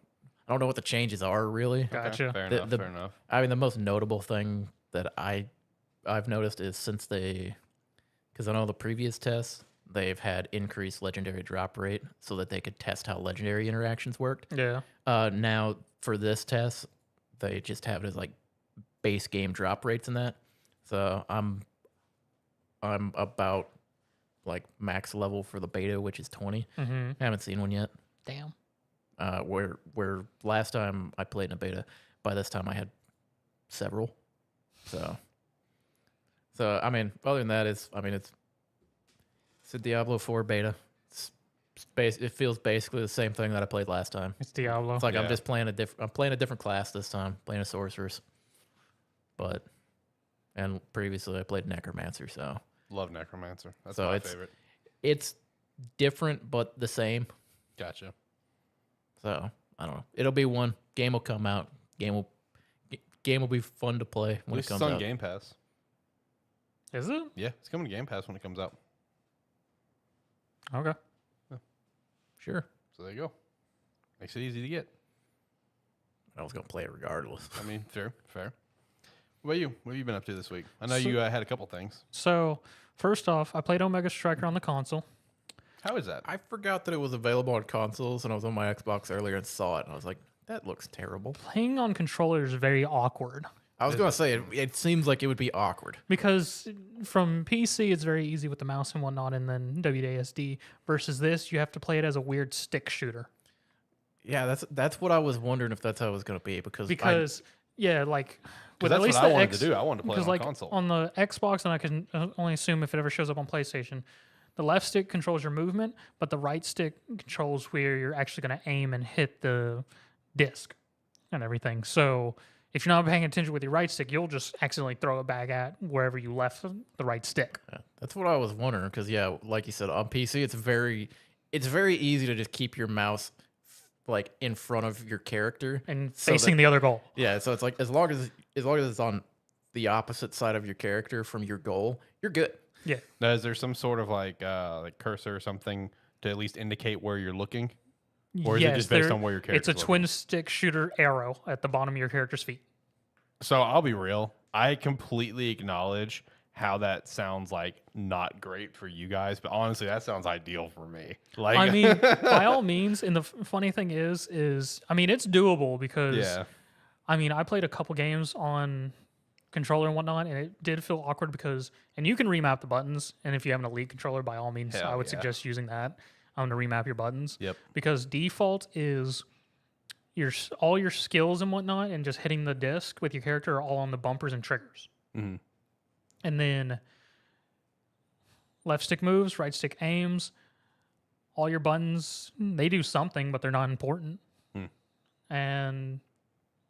know what the changes are really. Gotcha. Okay, fair enough. I mean, the most notable thing that I've noticed is because I know the previous tests, they've had increased legendary drop rate so that they could test how legendary interactions worked. Yeah. Now for this test, they just have it as like base game drop rates in that. So I'm about like max level for the beta, which is 20. Mm-hmm. I haven't seen one yet. Damn. Where last time I played in a beta, by this time I had several. So I mean, other than that, it's a Diablo 4 beta. It feels basically the same thing that I played last time. It's Diablo. It's like Yeah. I'm just playing I'm playing a different class this time, playing a sorceress. And previously I played Necromancer, so Love Necromancer. That's So my it's- favorite. it's different but the same. Gotcha. So I don't know. It'll be one. Game will come out. Game will be fun to play At when it least comes it's on out. Game Pass. Is it? Yeah, it's coming to Game Pass when it comes out. Okay. Sure. So there you go. Makes it easy to get. I was gonna play it regardless. I mean, fair. What about you? What have you been up to this week? I know So- you had a couple things. So, first off, I played Omega Striker on the console. How is that? I forgot that it was available on consoles, and I was on my Xbox earlier and saw it, and I was like, that looks terrible. Playing on controller is very awkward I was gonna say it seems like it would be awkward. because from PC it's very easy with the mouse and whatnot, and then WASD. Versus this, you have to play it as a weird stick shooter. Yeah, that's what I was wondering if that's how it was gonna be because Yeah, like with That's at least what I the wanted to do. I wanted to play it because on like console. on the Xbox, and I can only assume if it ever shows up on PlayStation, the left stick controls your movement, but the right stick controls where you're actually going to aim and hit the disc and everything. So if you're not paying attention with your right stick, you'll just accidentally throw it back at wherever you left the right stick. yeah, that's what I was wondering because yeah, like you said, on PC it's very easy to just keep your mouse like in front of your character And so facing the other goal. yeah, so it's like as long as it's on the opposite side of your character from your goal, you're good. Yeah. Now, is there some sort of like cursor or something to at least indicate where you're looking? Or is it just based on where your It's a character's twin stick shooter arrow at the bottom of your character's feet. So I'll be real. I completely acknowledge how that sounds like not great for you guys, but honestly, that sounds ideal for me. Like, I mean, by all means, and the funny thing is, I mean, it's doable because, yeah, I mean, I played a couple games on controller and whatnot, and it did feel awkward because, and you can remap the buttons, and if you have an Elite controller, by all means, Hell I would yeah. suggest using that to remap your buttons. Yep. Because default is all your skills and whatnot, and just hitting the disc with your character are all on the bumpers and triggers. Mhm. And then left stick moves, right stick aims. All your buttons, they do something, but they're not important. And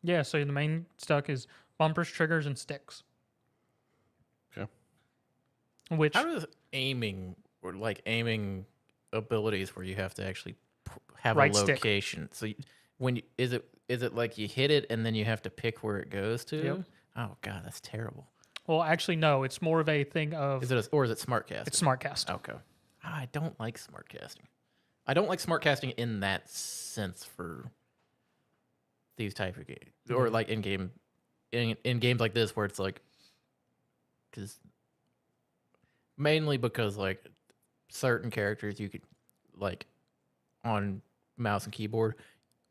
yeah, so the main stuff is bumpers, triggers, and sticks. Okay. How does aiming or like aiming abilities where you have to actually have right a location? Stick. So is it like you hit it and then you have to pick where it goes to? Yep. Oh god, that's terrible. Well, actually, no. It's more of a thing of. Is it or is it smart casting? It's smart cast. Okay. I don't like smart casting. I don't like smart casting in that sense for these type of games, or like in games like this where it's like, mainly because like certain characters you could like on mouse and keyboard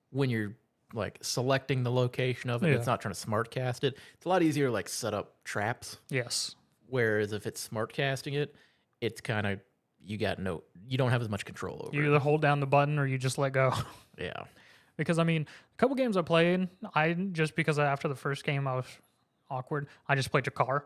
when you're like selecting the location of it, it's not trying to smart cast it. It's a lot easier to like set up traps. Yes. Whereas if it's smart casting it, it's kind of you don't have as much control over You it. either hold down the button or you just let go. Yeah. Because I mean, a couple games I played, because after the first game I was awkward, I just played Jakar,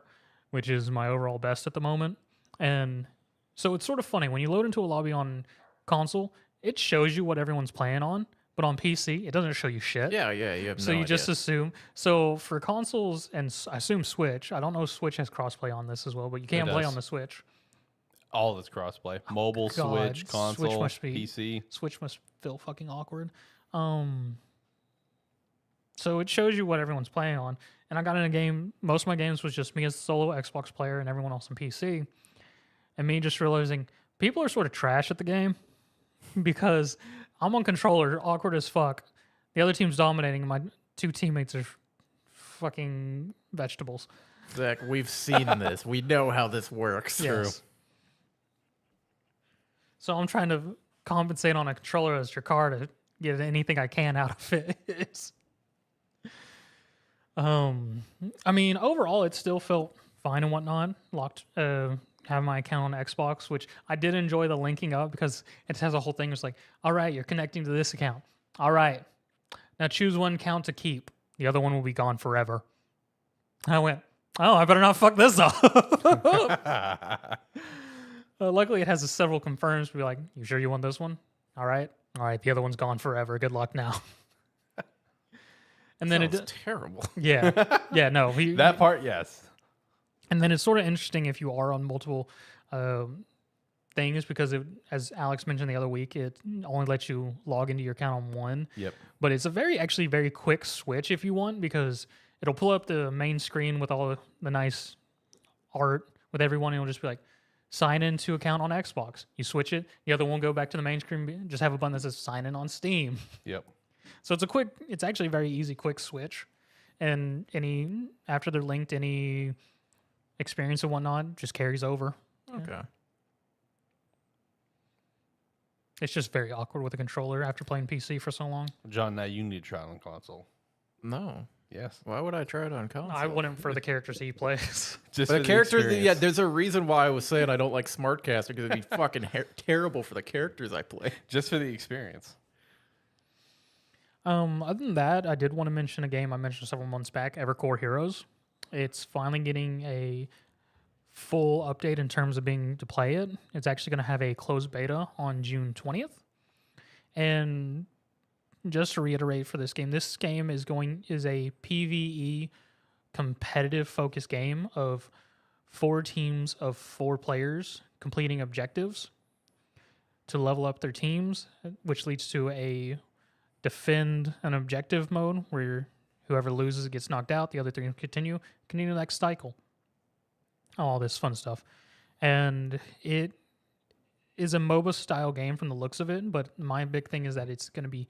which is my overall best at the moment. And so it's sort of funny when you load into a lobby on console, it shows you what everyone's playing on, but on PC it doesn't show you shit. Yeah, you have So you just assume. So for consoles and I assume Switch, I don't know if Switch has crossplay on this as well, but you can play on the Switch. All of it's crossplay. Mobile, God, Switch, console, Switch must be, PC. Switch must feel fucking awkward. So it shows you what everyone's playing on. And I got in a game, most of my games was just me as a solo Xbox player and everyone else on PC. And me just realizing people are sort of trash at the game because I'm on controller, awkward as fuck. The other team's dominating, and my two teammates are fucking vegetables. Zach, we've seen this. We know how this works. Yes. So I'm trying to compensate on a controller as your car to get anything I can out of it. I mean, overall, it still felt fine and whatnot. Have my account on Xbox, which I did enjoy the linking up because it has a whole thing. It's like, all right, you're connecting to this account. All right, now choose one account to keep. The other one will be gone forever. I went, oh, I better not fuck this up. Luckily, it has several confirms to be like, you sure you want this one? All right, the other one's gone forever. Good luck now. And then it's terrible. Yeah, no. That part, yes. And then it's sort of interesting if you are on multiple things because, as Alex mentioned the other week, it only lets you log into your account on one. Yep. But it's a very quick switch if you want because it'll pull up the main screen with all the nice art with everyone. And it'll just be like, sign into account on Xbox. You switch it. The other one will go back to the main screen. Just have a button that says sign in on Steam. Yep. So it's actually a very easy, quick switch. And after they're linked, any experience and whatnot just carries over. Okay. Yeah. It's just very awkward with a controller after playing PC for so long. John, now you need to try it on console. No. Yes. Why would I try it on console? I wouldn't for the characters he plays. Just the for characters, experience. there's a reason why I was saying I don't like smart casting because it'd be fucking terrible for the characters I play. Just for the experience. Other than that, I did want to mention a game I mentioned several months back, Evercore Heroes. It's finally getting a full update in terms of being to play it. It's actually going to have a closed beta on June 20th. And just to reiterate for this game is a PvE competitive focused game of 4 teams of 4 players completing objectives to level up their teams, which leads to a defend an objective mode where whoever loses gets knocked out, the other 3 continue the next cycle. All this fun stuff. And it is a MOBA style game from the looks of it, but my big thing is that it's going to be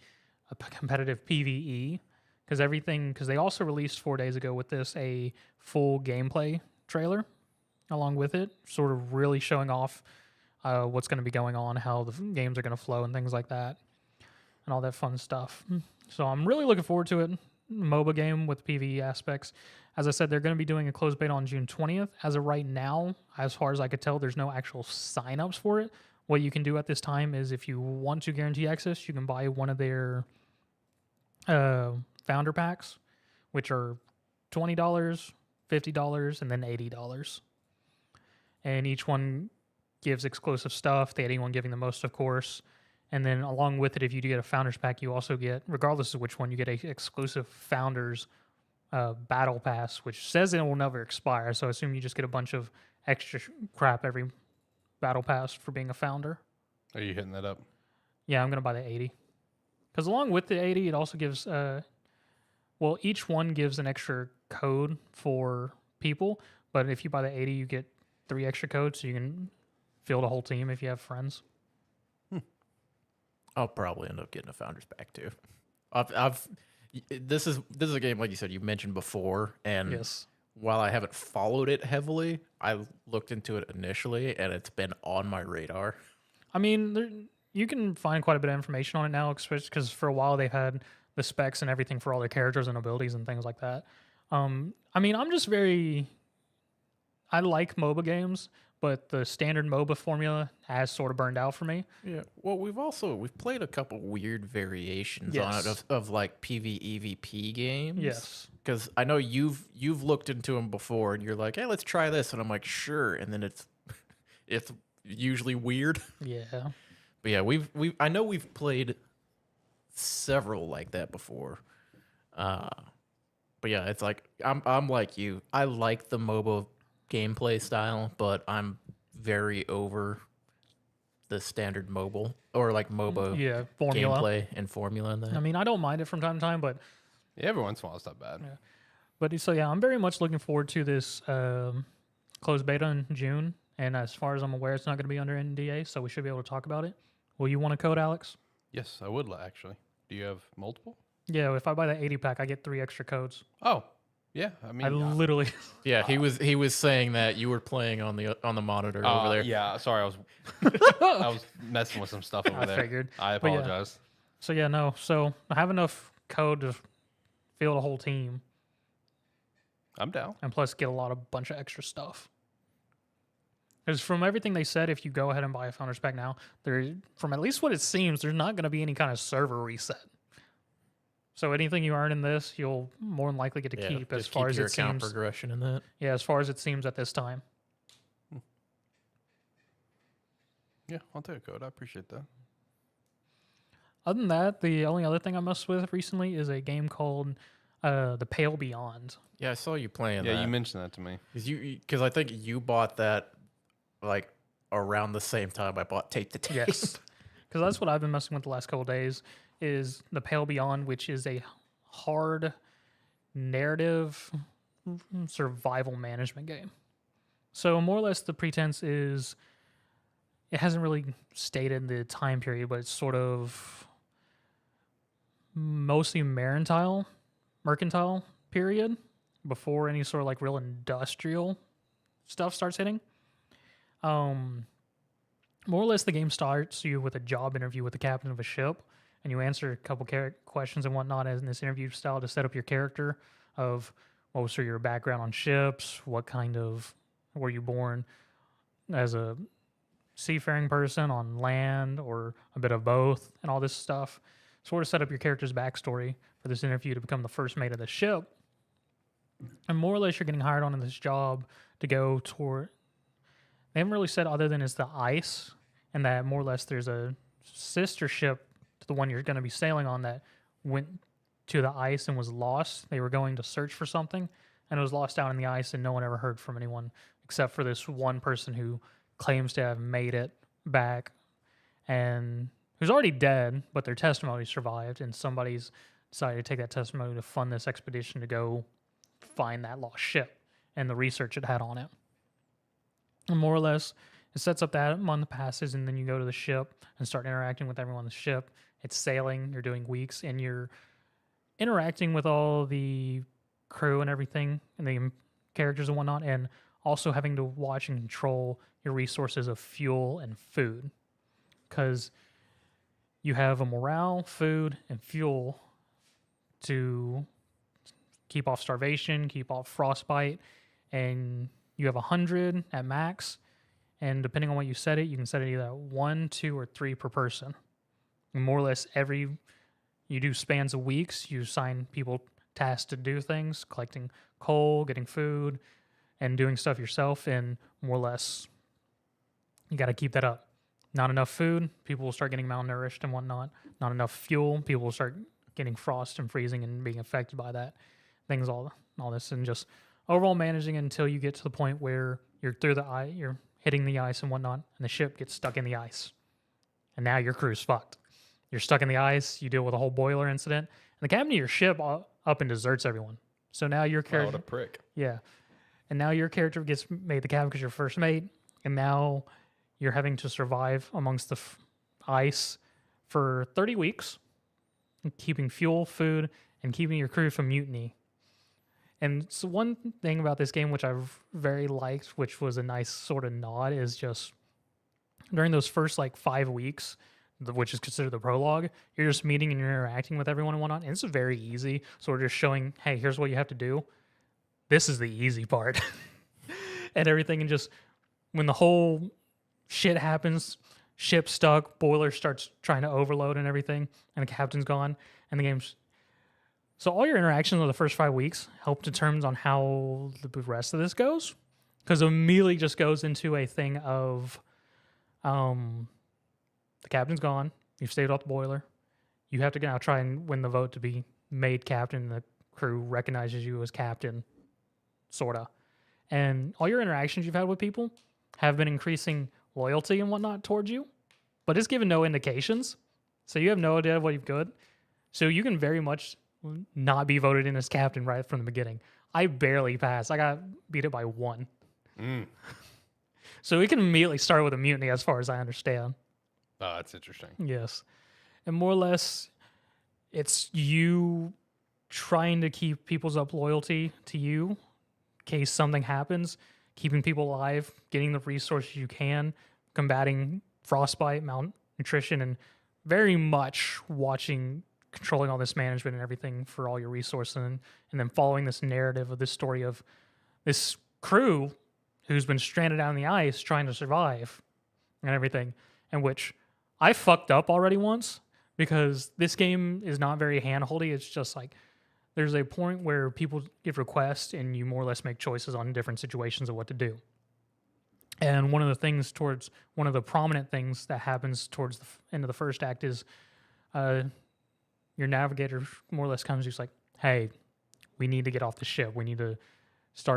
a competitive PvE because they also released 4 days ago with this a full gameplay trailer along with it, sort of really showing off what's going to be going on, how the games are going to flow and things like that. And all that fun stuff. So I'm really looking forward to it. MOBA game with PvE aspects. As I said, they're going to be doing a closed beta on June 20th. As of right now, as far as I could tell, there's no actual signups for it. What you can do at this time is if you want to guarantee access, you can buy one of their founder packs, which are $20, $50, and then $80. And each one gives exclusive stuff. The 81 giving the most, of course. And then along with it, if you do get a Founders Pack, you also get, regardless of which one, you get a exclusive Founders Battle Pass, which says it will never expire. So I assume you just get a bunch of extra crap every Battle Pass for being a Founder. Are you hitting that up? Yeah, I'm going to buy the 80. Because along with the 80, it also gives, each one gives an extra code for people. But if you buy the 80, you get 3 extra codes, so you can field a whole team if you have friends. I'll probably end up getting a Founders Pack too. This is a game, like you said, you mentioned before, and Yes. while I haven't followed it heavily, I looked into it initially, and it's been on my radar. I mean, you can find quite a bit of information on it now, especially because for a while they've had the specs and everything for all their characters and abilities and things like that. I mean, I like MOBA games, but the standard MOBA formula has sort of burned out for me. Yeah. Well, we've played a couple weird variations on Yes. it of like PvEVP games. Yes. Because I know you've looked into them before, and you're like, hey, let's try this, and I'm like, sure, and then it's usually weird. Yeah. But yeah, I know we've played several like that before. But yeah, it's like I'm like you. I like the MOBA gameplay style, but I'm very over the standard mobile or like MOBA formula. gameplay and formula in that. I mean, I don't mind it from time to time, but Yeah, every once in a while, it's not bad. I'm very much looking forward to this closed beta in June. And as far as I'm aware, it's not going to be under NDA, so we should be able to talk about it. Will you want a code, Alex? Yes, I would actually. Do you have multiple? Yeah, if I buy the 80 pack, I get 3 extra codes. Oh, yeah. I mean, I literally. Yeah, he was saying that you were playing on the monitor over there. Yeah, sorry, I was messing with some stuff over there. figured. I But yeah. apologize. So yeah, no. So I have enough code to field a whole team, I'm down. and plus get a bunch of extra stuff. Because from everything they said, if you go ahead and buy a Founders Pack now, from at least what it seems, there's not going to be any kind of server reset. So anything you earn in this, you'll more than likely get to keep, as just far keep as your it account seems. progression in that. Yeah, as far as it seems at this time. Yeah, I'll take a code. I appreciate that. Other than that, the only other thing I messed with recently is a game called The Pale Beyond. Yeah, I saw you playing Yeah, that. you mentioned that to me. Because I think you bought that like around the same time I bought Tape to Tape. Yes. Because that's what I've been messing with the last couple of days, is The Pale Beyond, which is a hard narrative survival management game. So more or less the pretense is, it hasn't really stated the time period, but it's sort of mostly mercantile period before any sort of like real industrial stuff starts hitting. More or less the game starts you with a job interview with the captain of a ship, and you answer a couple questions and whatnot as in this interview style to set up your character of what was your background on ships, what kind of, were you born as a seafaring person on land or a bit of both, and all this stuff. Sort of set up your character's backstory for this interview to become the first mate of the ship. And more or less you're getting hired on in this job to go toward, they haven't really said other than it's the ice, and that more or less there's a sister ship to the one you're going to be sailing on that went to the ice and was lost. They were going to search for something, and it was lost out in the ice, and no one ever heard from anyone except for this one person who claims to have made it back, and who's already dead, but their testimony survived, and somebody's decided to take that testimony to fund this expedition to go find that lost ship and the research it had on it. And more or less, it sets up that month passes, and then you go to the ship and start interacting with everyone on the ship. It's sailing, you're doing weeks, and you're interacting with all the crew and everything, and the characters and whatnot, and also having to watch and control your resources of fuel and food. Because you have a morale, food, and fuel to keep off starvation, keep off frostbite, and you have 100 at max, and depending on what you set it, you can set it either at 1, 2, or 3 per person. And more or less you do spans of weeks, you assign people tasks to do things, collecting coal, getting food, and doing stuff yourself, and more or less You got to keep that up. Not enough food, people will start getting malnourished and whatnot. Not enough fuel, people will start getting frost and freezing and being affected by that. Things, all this, and just overall managing until you get to the point where you're through the ice, you're hitting the ice and whatnot, and the ship gets stuck in the ice. And now your crew's fucked. You're stuck in the ice, you deal with a whole boiler incident, and the captain of your ship up and deserts everyone. So now your character... What a prick. Yeah. And now your character gets made the captain because you're first mate, and now you're having to survive amongst the ice for 30 weeks, keeping fuel, food, and keeping your crew from mutiny. And so one thing about this game, which I've very liked, which was a nice sort of nod, is just during those first 5 weeks, which is considered the prologue, you're just meeting and you're interacting with everyone and whatnot. And it's very easy. So we're just showing, hey, here's what you have to do. This is the easy part. And everything. And just when the whole shit happens, ship stuck, boiler starts trying to overload and everything, and the captain's gone, and the game's... So all your interactions of the first 5 weeks help determine on how the rest of this goes. Because it immediately just goes into a thing of... the captain's gone. You've stayed off the boiler. You have to now try and win the vote to be made captain. The crew recognizes you as captain, sorta. And all your interactions you've had with people have been increasing loyalty and whatnot towards you, but it's given no indications. So you have no idea what you've got. So you can very much not be voted in as captain right from the beginning. I barely passed. I got beat it by 1. So we can immediately start with a mutiny as far as I understand. Oh, that's interesting. Yes. And more or less, it's you trying to keep people's up loyalty to you in case something happens, keeping people alive, getting the resources you can, combating frostbite, malnutrition, and very much controlling all this management and everything for all your resources, and then following this narrative of this story of this crew who's been stranded out on the ice trying to survive and everything, in which I fucked up already once because this game is not very hand-holdy. It's just there's a point where people give requests and you more or less make choices on different situations of what to do. And one of the prominent things that happens towards the end of the first act is your navigator more or less comes to you, hey, we need to get off the ship. We need to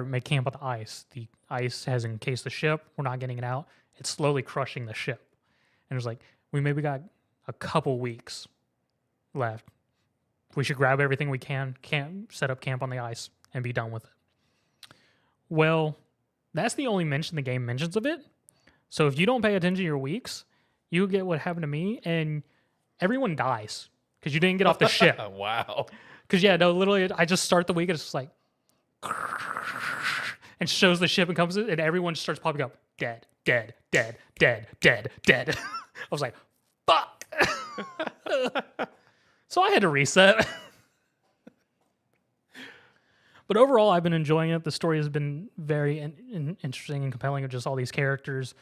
make camp on the ice. The ice has encased the ship. We're not getting it out. It's slowly crushing the ship. And it's we maybe got a couple weeks left. We should grab everything we can set up camp on the ice, and be done with it. Well, that's the only mention the game mentions of it. So if you don't pay attention to your weeks, you get what happened to me, and everyone dies because you didn't get off the ship. Wow. Because, literally, I just start the week, and it's just and shows the ship and comes in, and everyone just starts popping up. Dead, dead, dead, dead, dead, dead. I was like, fuck. So I had to reset. But overall, I've been enjoying it. The story has been very interesting and compelling of just all these characters,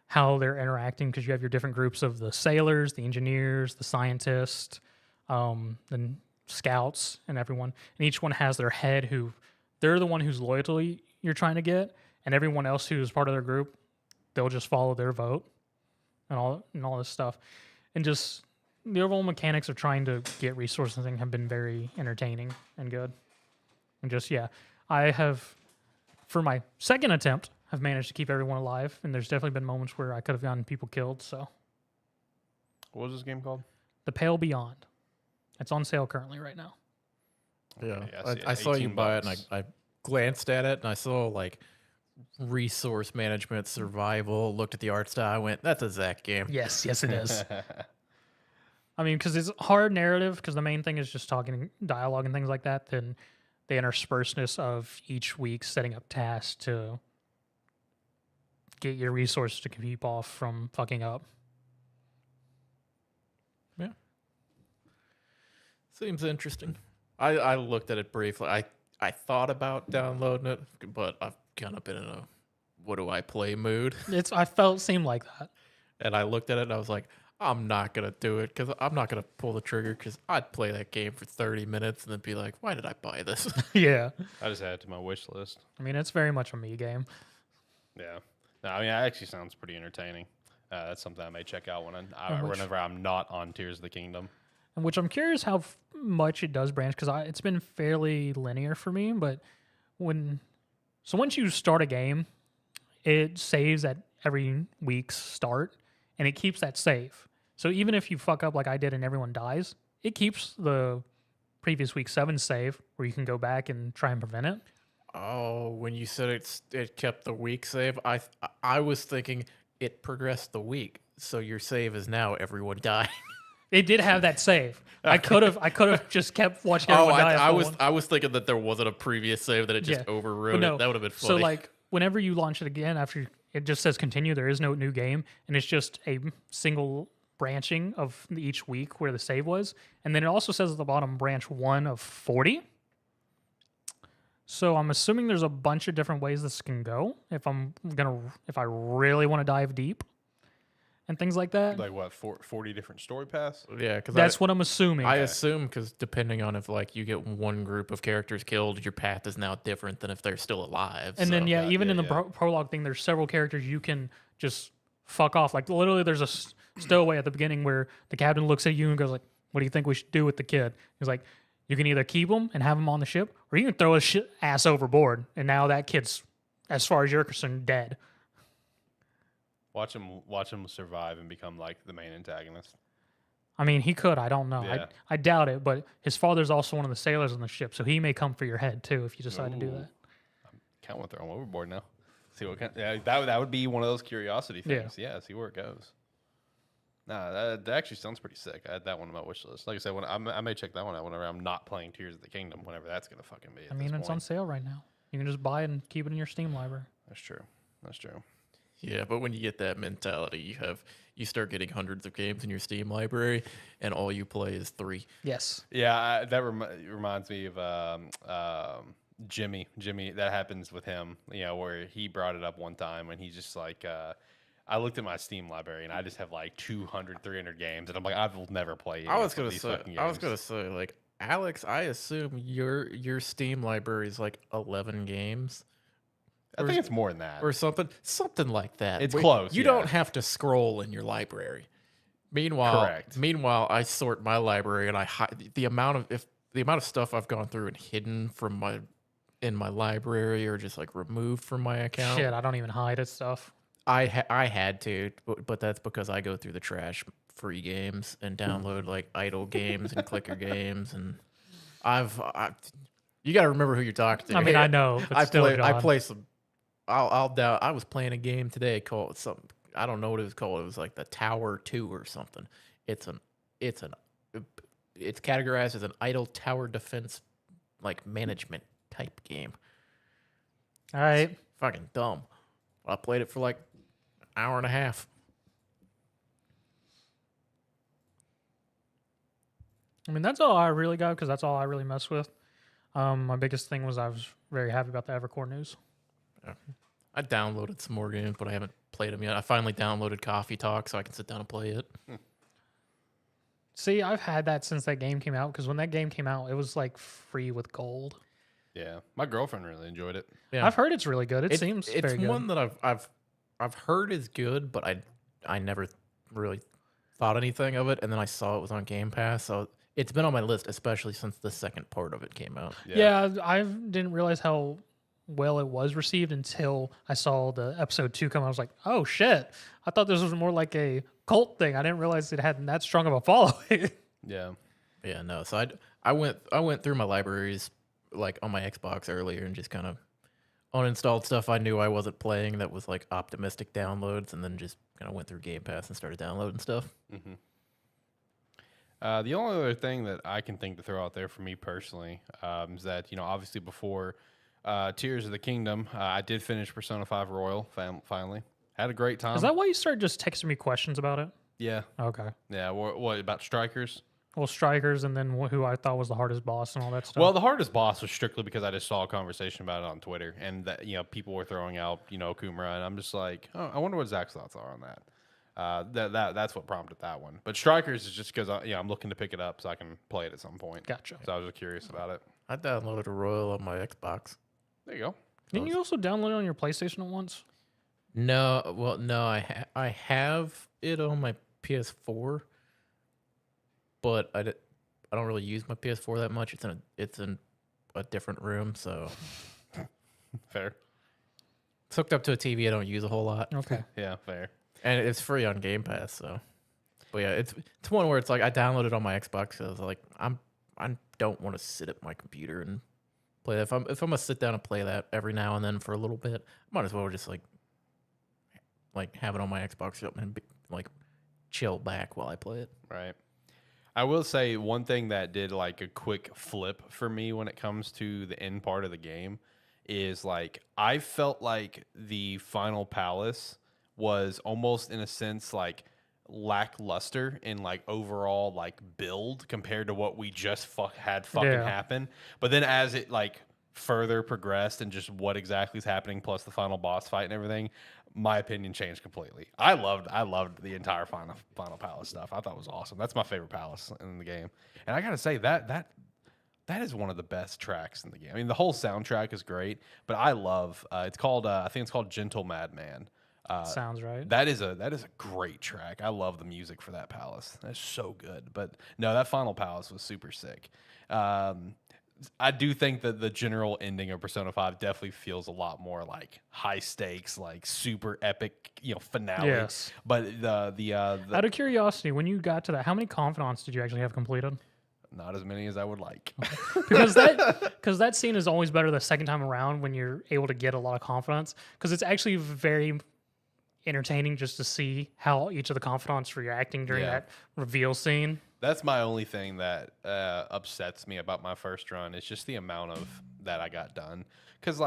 how they're interacting, because you have your different groups of the sailors, the engineers, the scientists, the scouts, and everyone. And each one has their head who, they're the one whose loyalty you're trying to get, and everyone else who's part of their group, they'll just follow their vote and all this stuff. And just the overall mechanics of trying to get resources and things have been very entertaining and good. And just, I have, for my second attempt, have managed to keep everyone alive. And there's definitely been moments where I could have gotten people killed. So, what was this game called? The Pale Beyond. It's on sale currently right now. Yeah, Okay, I saw you buy it, and $18. I glanced at it, and I saw resource management, survival. Looked at the art style. I went, "That's a Zach game." Yes, it is. I mean, because it's hard narrative. Because the main thing is just talking dialogue and things like that. Then the interspersedness of each week setting up tasks to get your resources to keep off from fucking up. Yeah, seems interesting. I looked at it briefly. I thought about downloading it, but I've kind of been in a what do I play mood. Seemed like that. And I looked at it and I was like, I'm not going to do it because I'm not going to pull the trigger because I'd play that game for 30 minutes and then be like, why did I buy this? Yeah. I just add it to my wish list. I mean, it's very much a me game. Yeah. No, I mean, it actually sounds pretty entertaining. That's something I may check out whenever I'm not on Tears of the Kingdom. And which I'm curious how much it does branch, because it's been fairly linear for me. But once you start a game, it saves at every week's start, and it keeps that save. So even if you fuck up like I did and everyone dies, it keeps the previous week 7 save where you can go back and try and prevent it. Oh, when you said it kept the week save, I was thinking it progressed the week. So your save is now everyone dying. It did have that save. I could have just kept watching everyone die. I was thinking that there wasn't a previous save, that it just overrode it. That would have been funny. So like whenever you launch it again, after it just says continue, there is no new game, and it's just a single branching of each week where the save was, and then it also says at the bottom branch 1 of 40. So I'm assuming there's a bunch of different ways this can go if I really want to dive deep and things like that. Like what, 40 different story paths? Yeah, because that's what I'm assuming. I assume because depending on if like you get one group of characters killed, your path is now different than if they're still alive. And then even in the prologue thing, there's several characters you can just fuck off. Like literally, there's a stowaway at the beginning where the captain looks at you and goes like, "What do you think we should do with the kid?" He's like, "You can either keep him and have him on the ship, or you can throw his ass overboard, and now that kid's, as far as you're concerned, dead." Watch him survive and become like the main antagonist. I mean, he could. I don't know. Yeah. I doubt it. But his father's also one of the sailors on the ship, so he may come for your head too if you decide to do that. I kind of want to throw him overboard now. See what kind. Yeah, that would be one of those curiosity things. Yeah, see where it goes. Nah, that actually sounds pretty sick. I had that one on my wish list. Like I said, I may check that one out whenever I'm not playing Tears of the Kingdom, whenever that's gonna fucking be. I mean, it's on sale right now. You can just buy it and keep it in your Steam library. That's true. Yeah, but when you get that mentality, you start getting hundreds of games in your Steam library, and all you play is 3. Yes. Yeah, that reminds me of Jimmy. That happens with him. You know, where he brought it up one time, and he's just like, I looked at my Steam library, and I just have like 200, 300 games, and I'm like, I will never play any of these fucking games. I was gonna say, like, Alex, I assume your Steam library is like 11 games. I think it's more than that. Or something like that. It's close. You don't have to scroll in your library. Meanwhile, I sort my library and I hide the amount of stuff I've gone through and hidden in my library or just like removed from my account. Shit, I don't even hide it stuff. I had to, but that's because I go through the trash free games and download like idle games and clicker games, and you got to remember who you're talking to. I mean, I know. But I play some. I was playing a game today called something. I don't know what it was called. It was like the Tower 2 or something. It's categorized as an idle tower defense, like management type game. All right. It's fucking dumb. I played it for like an hour and a half. I mean, that's all I really got because that's all I really mess with. My biggest thing was I was very happy about the Evercore news. Yeah. I downloaded some more games, but I haven't played them yet. I finally downloaded Coffee Talk so I can sit down and play it. See, I've had that since that game came out because when that game came out, it was like free with gold. Yeah, my girlfriend really enjoyed it. Yeah. I've heard it's really good. It seems very good. It's one that I've heard is good, but I never really thought anything of it, and then I saw it was on Game Pass, so it's been on my list, especially since the second part of it came out. Yeah, I didn't realize how well it was received until I saw the episode 2 come out. I was like, oh shit. I thought this was more like a cult thing. I didn't realize it had that strong of a following. Yeah. Yeah, no. So I went through my libraries like on my Xbox earlier and just kind of uninstalled stuff I knew I wasn't playing that was like optimistic downloads, and then just kind of went through Game Pass and started downloading stuff. Mm-hmm. The only other thing that I can think to throw out there for me personally is that, obviously before Tears of the Kingdom, I did finish Persona 5 Royal finally. Had a great time. Is that why you started just texting me questions about it? Yeah. Okay. Yeah. What about Strikers? Well, Strikers, and then who I thought was the hardest boss and all that stuff. Well, the hardest boss was strictly because I just saw a conversation about it on Twitter, and that people were throwing out Kumara, and I'm just like, oh, I wonder what Zach's thoughts are on that. That's what prompted that one. But Strikers is just because I'm looking to pick it up so I can play it at some point. Gotcha. So I was just curious about it. I downloaded a Royal on my Xbox. There you go. Didn't you also download it on your PlayStation at once? No, I have it on my PS4, but I don't really use my PS4 that much. It's in a different room, so Fair. it's hooked up to a TV I don't use a whole lot. Okay. Yeah, fair. And it's free on Game Pass, so. But yeah, it's one where it's like I downloaded it on my Xbox, so I was like I don't want to sit at my computer and play that. If I'm gonna sit down and play that every now and then for a little bit, I might as well just like have it on my Xbox and like chill back while I play it. Right. I will say one thing that did like a quick flip for me when it comes to the end part of the game is like I felt like the final palace was almost in a sense like lackluster in like overall like build compared to what we just had happen. But then as it like further progressed and just what exactly is happening plus the final boss fight and everything, my opinion changed completely. I loved the entire final palace stuff. I thought it was awesome. That's my favorite palace in the game. And I gotta say that is one of the best tracks in the game. I mean, the whole soundtrack is great, but I love it's called I think it's called Gentle Madman. Sounds right. That is a great track. I love the music for that palace. That's so good. But no, that final palace was super sick. I do think that the general ending of Persona 5 definitely feels a lot more like high stakes, like super epic, finale. Yes. But the out of curiosity, when you got to that, how many confidants did you actually have completed? not as many as I would like. Because that scene is always better the second time around when you're able to get a lot of confidants. Because it's actually very entertaining just to see how each of the confidants reacting during that reveal scene. That's my only thing that upsets me about my first run. It's just the amount of that I got done. Because,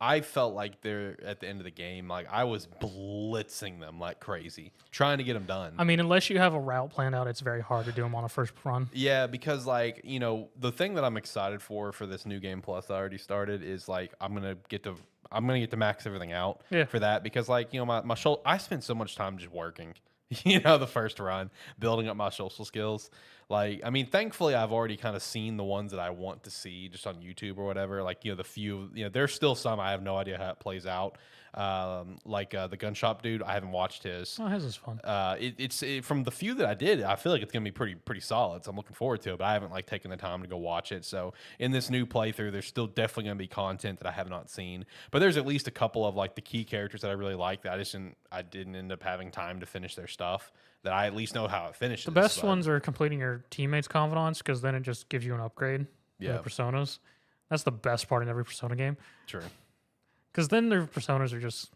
I felt like they're at the end of the game, like I was blitzing them like crazy, trying to get them done. I mean, unless you have a route planned out, it's very hard to do them on a first run. Yeah, because the thing that I'm excited for this new game plus that I already started is like I'm gonna get to max everything out for that because my shoulder. I spent so much time just working. The first run, building up my social skills. Thankfully, I've already kind of seen the ones that I want to see just on YouTube or whatever. The few, there's still some I have no idea how it plays out. The gun shop dude, I haven't watched his. Oh, his is fun. It's from the few that I did, I feel like it's gonna be pretty solid. So I'm looking forward to it, but I haven't taken the time to go watch it. So in this new playthrough, there's still definitely gonna be content that I have not seen. But there's at least a couple of the key characters that I really like that I didn't end up having time to finish their stuff. That I at least know how it finishes. The best ones are completing your teammates' confidants because then it just gives you an upgrade. Yeah, personas. That's the best part in every Persona game. True. Because then their personas are just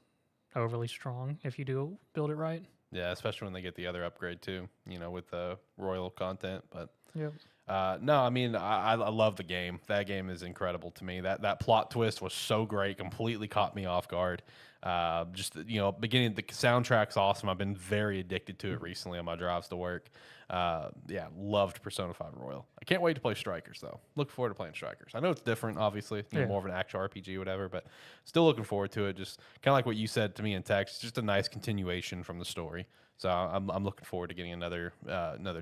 overly strong if you do build it right. Yeah, especially when they get the other upgrade too, with the royal content. But no, I love the game. That game is incredible to me. That plot twist was so great, completely caught me off guard. Beginning the soundtrack's awesome. I've been very addicted to it recently on my drives to work. Loved Persona 5 Royal. I can't wait to play Strikers though. Look forward to playing Strikers. I know it's different, obviously, more of an actual RPG, or whatever, but still looking forward to it. Just kind of like what you said to me in text, just a nice continuation from the story. So I'm looking forward to getting another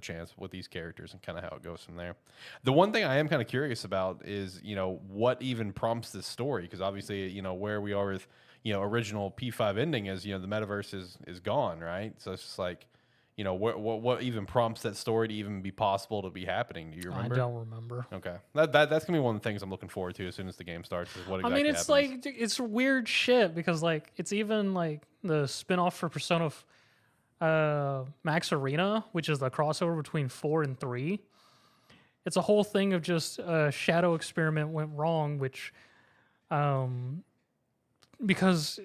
chance with these characters and kind of how it goes from there. The one thing I am kind of curious about is what even prompts this story, because obviously where we are with original P5 ending is the metaverse is gone, right? So it's just what even prompts that story to even be possible to be happening? Do you remember? I don't remember. Okay, that's gonna be one of the things I'm looking forward to as soon as the game starts. Is what exactly it's happens. it's weird shit because it's even the spinoff for Persona Max Arena, which is the crossover between 4 and 3. It's a whole thing of just a shadow experiment went wrong, which because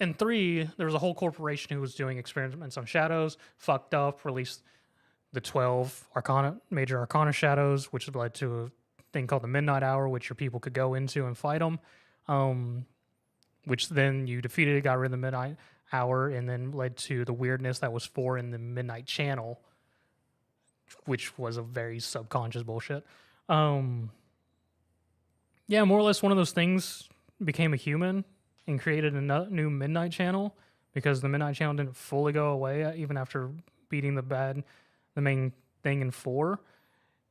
in 3 there was a whole corporation who was doing experiments on shadows, fucked up, released the 12 major arcana shadows, which led to a thing called the Midnight Hour, which your people could go into and fight them, which then you defeated it, got rid of the Midnight Hour, and then led to the weirdness that was 4 in the Midnight Channel, which was a very subconscious bullshit. More or less one of those things became a human and created a new Midnight Channel because the Midnight Channel didn't fully go away even after beating the main thing in 4.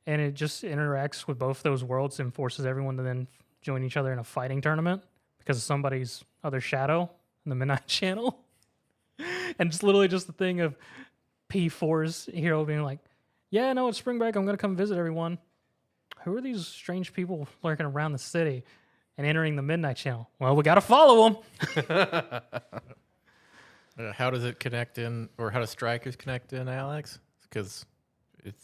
And it just interacts with both those worlds and forces everyone to then join each other in a fighting tournament because of somebody's other shadow the Midnight Channel. And just literally just the thing of P4's hero being like, yeah, no, it's spring break. I'm going to come visit everyone. Who are these strange people lurking around the city and entering the Midnight Channel? Well, we got to follow them. How does it connect in, or how does Strikers connect in, Alex? Because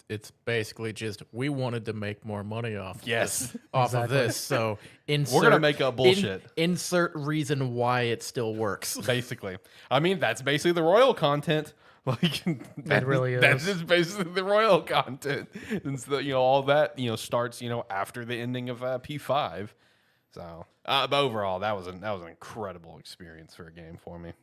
it's basically just we wanted to make more money off of this. So we're gonna make up bullshit. Insert reason why it still works. Basically, I mean that's basically the royal content. Like that really is. That's just basically the royal content, and so, all that starts after the ending of P5. So, but overall, that was an incredible experience for a game for me.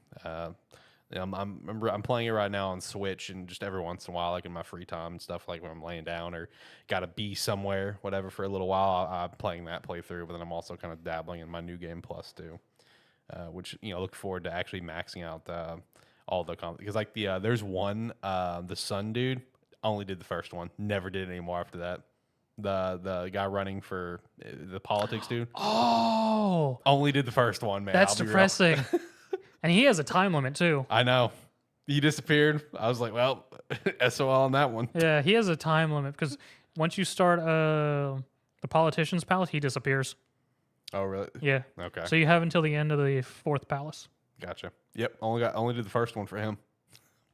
I'm playing it right now on Switch, and just every once in a while, like in my free time and stuff, like when I'm laying down or got to be somewhere, whatever, for a little while, I'm playing that playthrough. But then I'm also kind of dabbling in my new game plus too, which look forward to actually maxing out all the because like there's one the Sun dude only did the first one, never did any more after that. The guy running for the politics dude, only did the first one, man. That's depressing. And he has a time limit too. I know. He disappeared. I was like, well, SOL on that one. Yeah, he has a time limit because once you start the politician's palace, he disappears. Oh, really? Yeah. Okay. So you have until the end of the fourth palace. Gotcha. Yep. Only did the first one for him.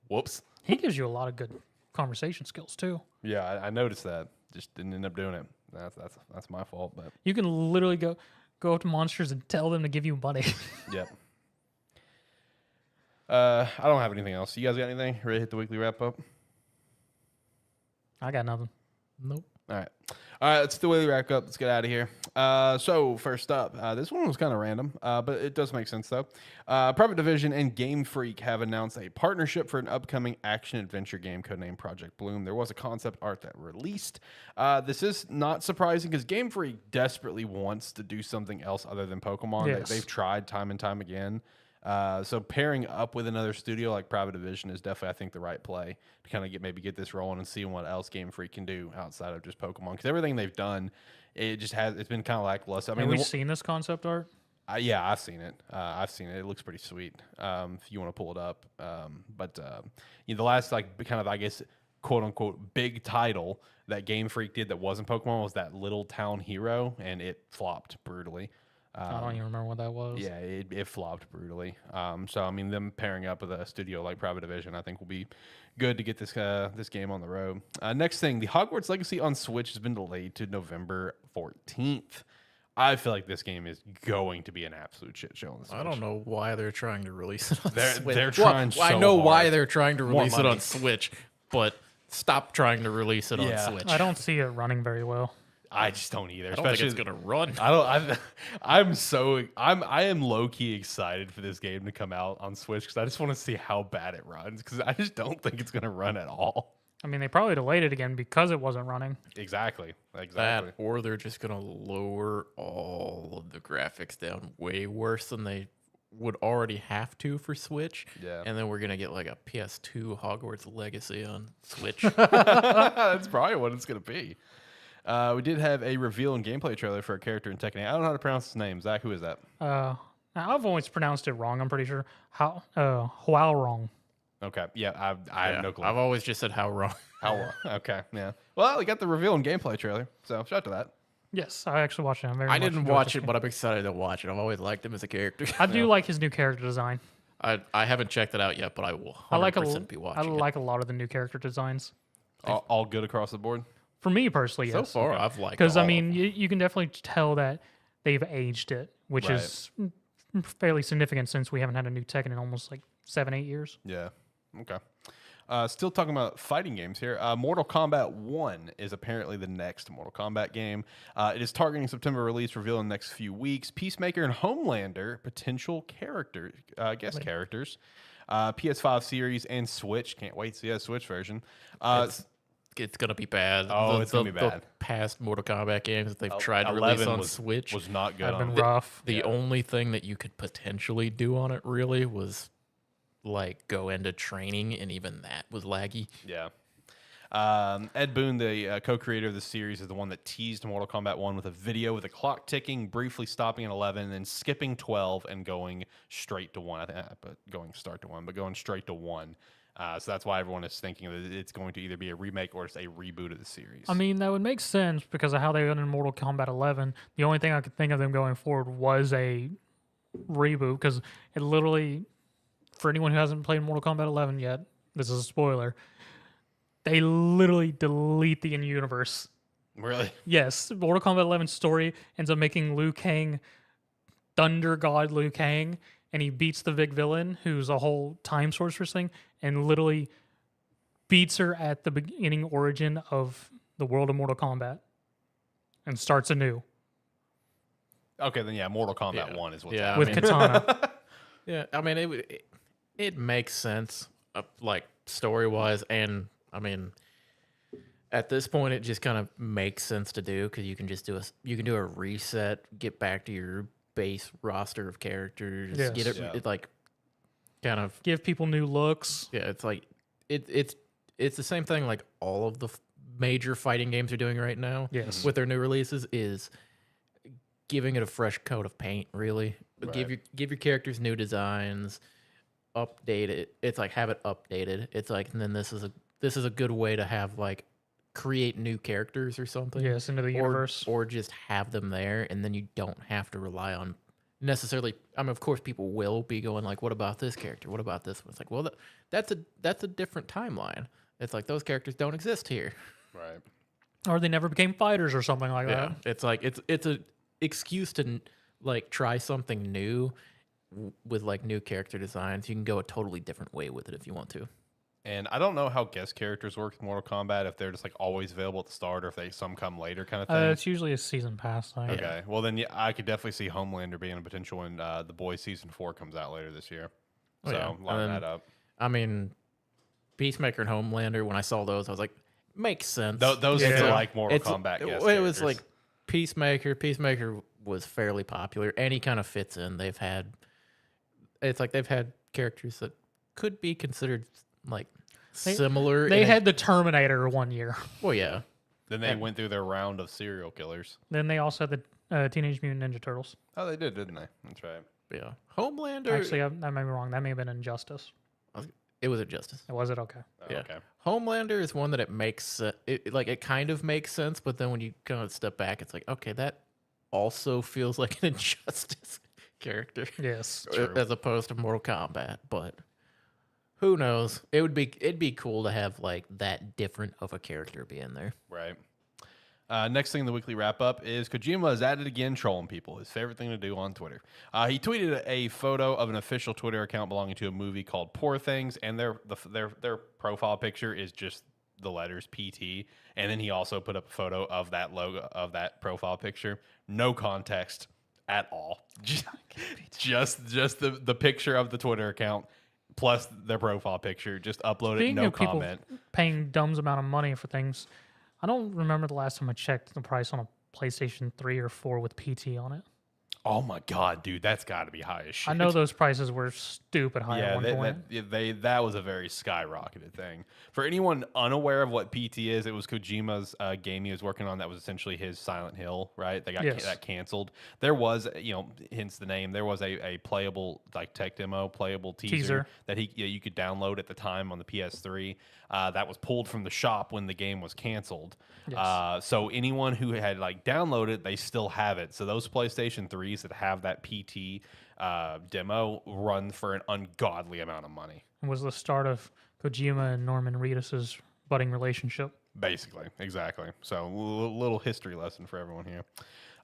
Whoops. He gives you a lot of good conversation skills too. Yeah, I noticed that. Just didn't end up doing it. That's my fault. But you can literally go up to monsters and tell them to give you money. Yep. I don't have anything else. You guys got anything? Ready to hit the weekly wrap up? I got nothing. Nope. All right, let's do the weekly wrap up. Let's get out of here. So first up, this one was kind of random, but it does make sense though. Private Division and Game Freak have announced a partnership for an upcoming action-adventure game codenamed Project Bloom. There was a concept art that released. This is not surprising because Game Freak desperately wants to do something else other than Pokemon. Yes. They've tried time and time again. So pairing up with another studio like Private Division is definitely, I think, the right play to kind of get this rolling and see what else Game Freak can do outside of just Pokemon. Because everything they've done, it's been kind of lackluster. I mean, have we seen this concept art? Yeah, I've seen it. It looks pretty sweet. If you want to pull it up, but the last I guess quote unquote big title that Game Freak did that wasn't Pokemon was that Little Town Hero, and it flopped brutally. I don't even remember what that was. Yeah, it flopped brutally. So I mean, them pairing up with a studio like Private Division, I think will be good to get this game on the road. Next thing, the Hogwarts Legacy on Switch has been delayed to November 14th. I feel like this game is going to be an absolute shit show on the Switch. I don't know why they're trying to release it on Switch. They're trying so I know hard. why they're trying to release it money. on Switch, but stop trying to release it on Switch. I don't see it running very well. I just don't either. I don't think it's gonna run. I am low key excited for this game to come out on Switch because I just want to see how bad it runs because I just don't think it's gonna run at all. I mean, they probably delayed it again because it wasn't running. Exactly. That, or they're just gonna lower all of the graphics down way worse than they would already have to for Switch. Yeah. And then we're gonna get like a PS2 Hogwarts Legacy on Switch. That's probably what it's gonna be. We did have a reveal and gameplay trailer for a character in Tekken 8. I don't know how to pronounce his name. Zach, who is that? I've always pronounced it wrong. I'm pretty sure. Hwaorong. Okay. Yeah, I have no clue. I've always just said how wrong. How wrong? Okay. Yeah. Well, we got the reveal and gameplay trailer, so shout out to that. Yes, I actually watched it. I didn't watch it, but I'm excited to watch it. I've always liked him as a character. I do like his new character design. I haven't checked it out yet, but I will 100% I like be watching like a lot of the new character designs. All good across the board? For me personally, yes. So far, I've liked it. Because, I mean, you can definitely tell that they've aged it, which is fairly significant since we haven't had a new Tekken in almost like 7-8 years. Yeah. Okay. Still talking about fighting games here. Mortal Kombat 1 is apparently the next Mortal Kombat game. It is targeting September release, revealed in the next few weeks. Peacemaker and Homelander, potential guest characters. PS5 series and Switch. Can't wait to see a Switch version. It's gonna be bad. It's gonna be bad. The past Mortal Kombat games that they've tried to release on Switch was not good. Have been rough. The only thing that you could potentially do on it really was like go into training, and even that was laggy. Yeah. Ed Boon, the co-creator of the series, is the one that teased Mortal Kombat 1 with a video with the clock ticking, briefly stopping at 11, and then skipping 12 and going straight to 1. I think I put going start to 1, but going straight to 1. So that's why everyone is thinking that it's going to either be a remake or it's a reboot of the series. I mean, that would make sense because of how they ended Mortal Kombat 11. The only thing I could think of them going forward was a reboot because it literally, for anyone who hasn't played Mortal Kombat 11 yet, this is a spoiler, they literally delete the in-universe. Really? Yes. Mortal Kombat 11 story ends up making Liu Kang Thunder God Liu Kang, and he beats the big villain, who's a whole time sorceress thing, and literally beats her at the beginning origin of the world of Mortal Kombat and starts anew. Okay, then yeah, Mortal Kombat 1 is what's with Katana. Yeah, I mean, it makes sense, like, story-wise, and, I mean, at this point, it just kind of makes sense to do, because you can just do a reset, get back to your base roster of characters, get it like kind of give people new looks. Yeah, it's like it's the same thing like all of the major fighting games are doing right now. Yes, with their new releases is giving it a fresh coat of paint. Really, right. Give your characters new designs, update it. It's like have it updated. It's like, and then this is a good way to have like create new characters or something. Yes, into the universe. Or just have them there, and then you don't have to rely on necessarily. I mean, of course, people will be going like, "What about this character? What about this one?" It's like, well, that's a different timeline. It's like those characters don't exist here, right? Or they never became fighters or something like that. It's like it's a excuse to like try something new with like new character designs. You can go a totally different way with it if you want to. And I don't know how guest characters work in Mortal Kombat, if they're just like always available at the start or if some come later kind of thing. It's usually a season pass thing. Okay. Well, then I could definitely see Homelander being a potential when The Boys Season 4 comes out later this year. So line that up. I mean, Peacemaker and Homelander, when I saw those, I was like, makes sense. Those are like Mortal Kombat guest It was like Peacemaker. Peacemaker was fairly popular, and he kind of fits in. They've had characters that could be considered like similar. They had the Terminator one year. Well, yeah. Then they went through their round of serial killers. Then they also had the Teenage Mutant Ninja Turtles. Oh, they did, didn't they? That's right. Yeah. Homelander. Actually, that may be wrong. That may have been Injustice. It was Injustice. Was it? Okay. Oh, yeah. Okay. Homelander is one that it makes it kind of makes sense, but then when you kind of step back, it's like, okay, that also feels like an Injustice character. Yes. As opposed to Mortal Kombat, but who knows? It'd be cool to have like that different of a character be in there. Right. Next thing in the weekly wrap up is Kojima is at it again, trolling people. His favorite thing to do on Twitter. He tweeted a photo of an official Twitter account belonging to a movie called Poor Things, and their profile picture is just the letters PT. And then he also put up a photo of that logo of that profile picture. No context at all. Just the picture of the Twitter account plus their profile picture. Just upload it. No comment. People paying dumb amount of money for things. I don't remember the last time I checked the price on a PlayStation 3 or 4 with PT on it. Oh my god, dude, that's got to be high as shit. I know those prices were stupid high at one point. That was a very skyrocketed thing. For anyone unaware of what PT is, it was Kojima's game he was working on that was essentially his Silent Hill, right? They got that canceled. There was, hence the name, there was a playable like tech demo, playable teaser. That you could download at the time on the PS3. That was pulled from the shop when the game was canceled. Yes. So anyone who had like downloaded, they still have it. So those PlayStation 3s that have that PT demo run for an ungodly amount of money. It was the start of Kojima and Norman Reedus's budding relationship. Basically, exactly. So a little history lesson for everyone here.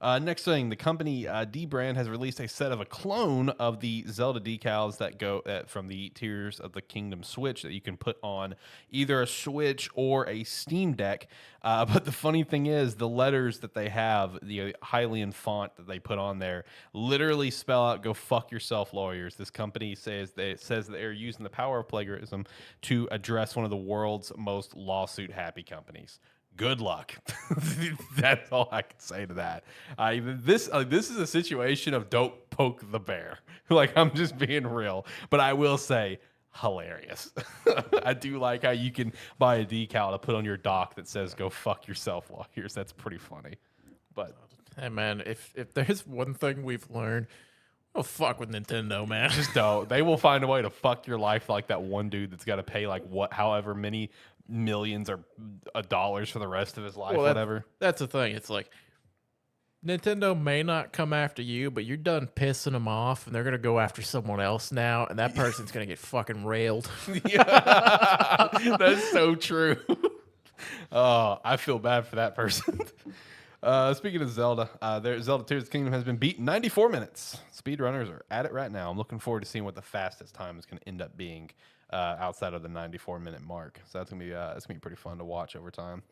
Next thing, the company D-Brand has released a set of a clone of the Zelda decals that go from the Tears of the Kingdom Switch that you can put on either a Switch or a Steam Deck. But the funny thing is, the letters that they have, the Hylian font that they put on there, literally spell out "Go fuck yourself, lawyers." This company says that they're using the power of plagiarism to address one of the world's most lawsuit-happy companies. Good luck. That's all I can say to that. This is a situation of don't poke the bear. Like, I'm just being real. But I will say, hilarious. I do like how you can buy a decal to put on your dock that says "Go fuck yourself, lawyers." That's pretty funny. But hey man, if there's one thing we've learned, oh fuck with Nintendo, man. just don't. They will find a way to fuck your life like that one dude that's got to pay like however many millions or dollars for the rest of his life, Well, whatever. That's the thing. It's like Nintendo may not come after you, but you're done pissing them off, and they're gonna go after someone else now, and that person's gonna get fucking railed. Yeah, that's so true. Oh, I feel bad for that person. Speaking of Zelda, Zelda Tears of the Kingdom has been beaten 94 minutes. Speedrunners are at it right now. I'm looking forward to seeing what the fastest time is going to end up being outside of the 94-minute mark. So that's gonna be pretty fun to watch over time.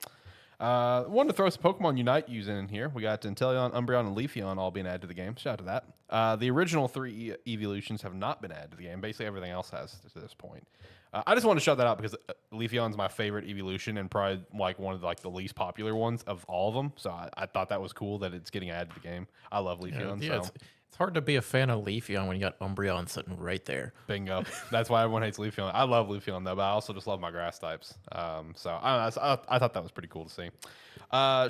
Wanted to throw some Pokemon Unite use in here. We got Inteleon, Umbreon, and Leafeon all being added to the game. Shout out to that. The original 3 evolutions have not been added to the game. Basically, everything else has to this point. I just want to shout that out because Leafeon's my favorite evolution and probably like one of the least popular ones of all of them. So I thought that was cool that it's getting added to the game. I love Leafeon. Yeah, so. it's hard to be a fan of Leafeon when you got Umbreon sitting right there. Bingo. That's why everyone hates Leafeon. I love Leafeon though, but I also just love my grass types. So I don't know, I thought that was pretty cool to see.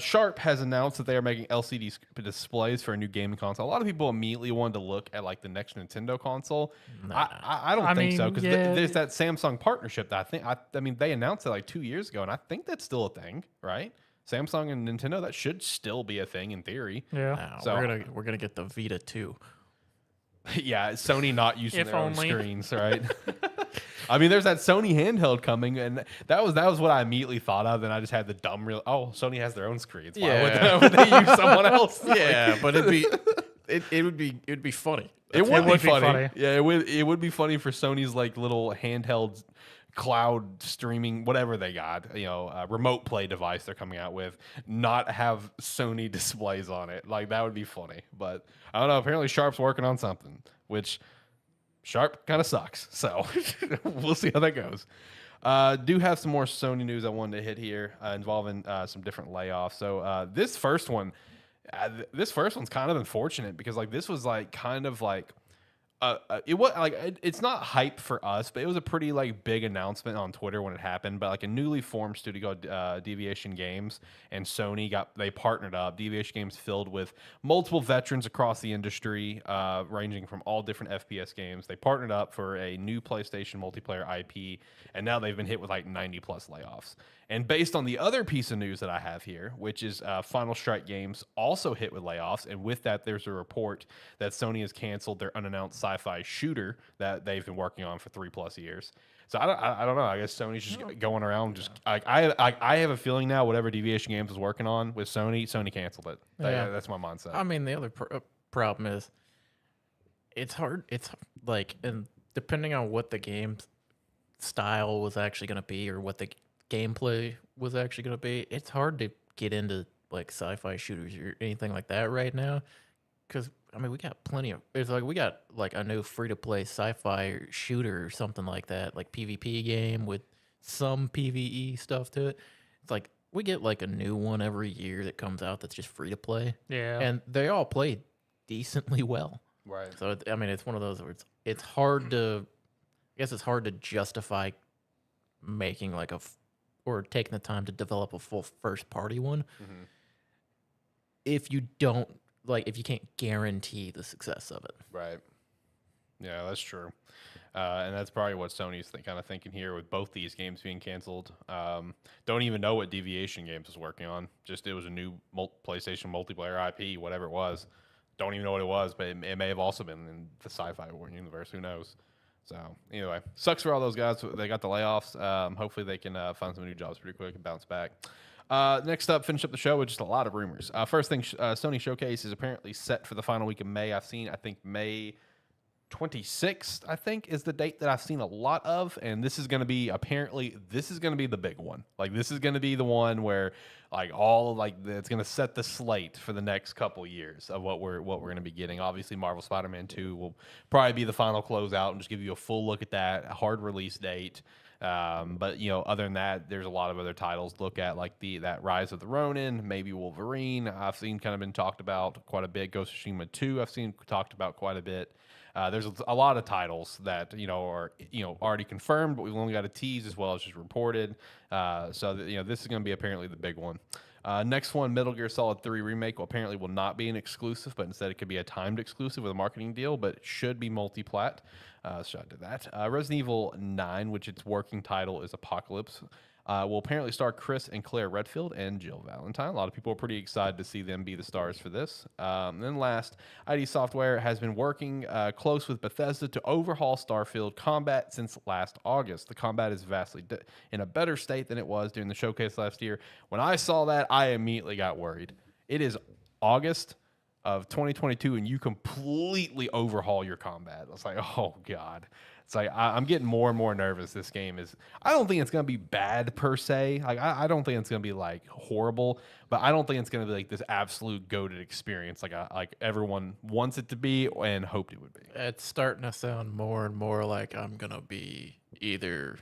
Sharp has announced that they are making LCD displays for a new gaming console. A lot of people immediately wanted to look at like the next Nintendo console. Nah. I don't think so because yeah. there's that Samsung partnership that I mean they announced it like 2 years ago, and I think that's still a thing, right? Samsung and Nintendo, that should still be a thing in theory. Yeah. Nah, So- we're gonna get the Vita 2. Yeah, Sony not using If their own only. screens, right? I mean, there's that Sony handheld coming, and that was what I immediately thought of. Then I just had the dumb real. Oh, Sony has their own screens. Why would they use someone else? Yeah, but it'd be funny. It would be would be funny. funny. Yeah, it would be funny for Sony's like little handheld cloud streaming, whatever they got, remote play device they're coming out with, not have Sony displays on it. Like that would be funny. But I don't know. Apparently, Sharp's working on something, which Sharp kind of sucks. So we'll see how that goes. Do have some more Sony news I wanted to hit here involving some different layoffs. So this first one's kind of unfortunate because like this was like kind of like it was like it's not hype for us, but it was a pretty like big announcement on Twitter when it happened. But like a newly formed studio, Deviation Games, and Sony they partnered up. Deviation Games filled with multiple veterans across the industry, ranging from all different FPS games. They partnered up for a new PlayStation multiplayer IP, and now they've been hit with like 90+ layoffs. And based on the other piece of news that I have here, which is Final Strike Games also hit with layoffs, and with that, there's a report that Sony has canceled their unannounced sci-fi shooter that they've been working on for 3+ years. So I don't know. I guess Sony's just going around. Just I have a feeling now. Whatever Deviation Games was working on with Sony canceled it. Yeah. That's my mindset. I mean, the other problem is it's hard. It's like, and depending on what the game style was actually going to be or what the gameplay was actually going to be, it's hard to get into like sci-fi shooters or anything like that right now. Because I mean, we got plenty of. It's like we got like a new free-to-play sci-fi shooter or something like that, like PvP game with some PvE stuff to it. It's like we get like a new one every year that comes out that's just free-to-play, Yeah. and they all play decently well. Right. So I mean, it's one of those where it's hard to. I guess it's hard to justify making like or taking the time to develop a full first-party one if you don't. Like, if you can't guarantee the success of it. Right. Yeah, that's true. And that's probably what Sony's kind of thinking here with both these games being canceled. Don't even know what Deviation Games was working on. Just it was a new PlayStation multiplayer IP, whatever it was. Don't even know what it was, but it may have also been in the sci-fi universe. Who knows? So, anyway, sucks for all those guys. They got the layoffs. Hopefully they can find some new jobs pretty quick and bounce back. Next up, finish up the show with just a lot of rumors. First thing, Sony Showcase is apparently set for the final week of May. I think May 26th, I think, is the date that I've seen a lot of. And this is going to be, the big one. Like, this is going to be the one where, like, it's going to set the slate for the next couple years of what we're going to be getting. Obviously, Marvel Spider-Man 2 will probably be the final closeout and just give you a full look at that, a hard release date. But other than that, there's a lot of other titles to look at, like that Rise of the Ronin, maybe Wolverine. I've seen kind of been talked about quite a bit. Ghost of Tsushima 2, I've seen talked about quite a bit. There's a lot of titles that are already confirmed, but we've only got a tease as well as just reported. So this is going to be apparently the big one. Next one, Metal Gear Solid 3 Remake apparently will not be an exclusive, but instead it could be a timed exclusive with a marketing deal, but it should be multi-plat. So I did that. Resident Evil 9, which its working title is Apocalypse, will apparently star Chris and Claire Redfield and Jill Valentine. A lot of people are pretty excited to see them be the stars for this. And then last, ID Software has been working close with Bethesda to overhaul Starfield combat since last August. The combat is vastly in a better state than it was during the showcase last year. When I saw that, I immediately got worried. It is August of 2022, and you completely overhaul your combat. I was like, oh, God. It's like I'm getting more and more nervous. This game is. I don't think it's gonna be bad per se. Like I don't think it's gonna be like horrible, but I don't think it's gonna be like this absolute goated experience like everyone wants it to be and hoped it would be. It's starting to sound more and more like I'm gonna be either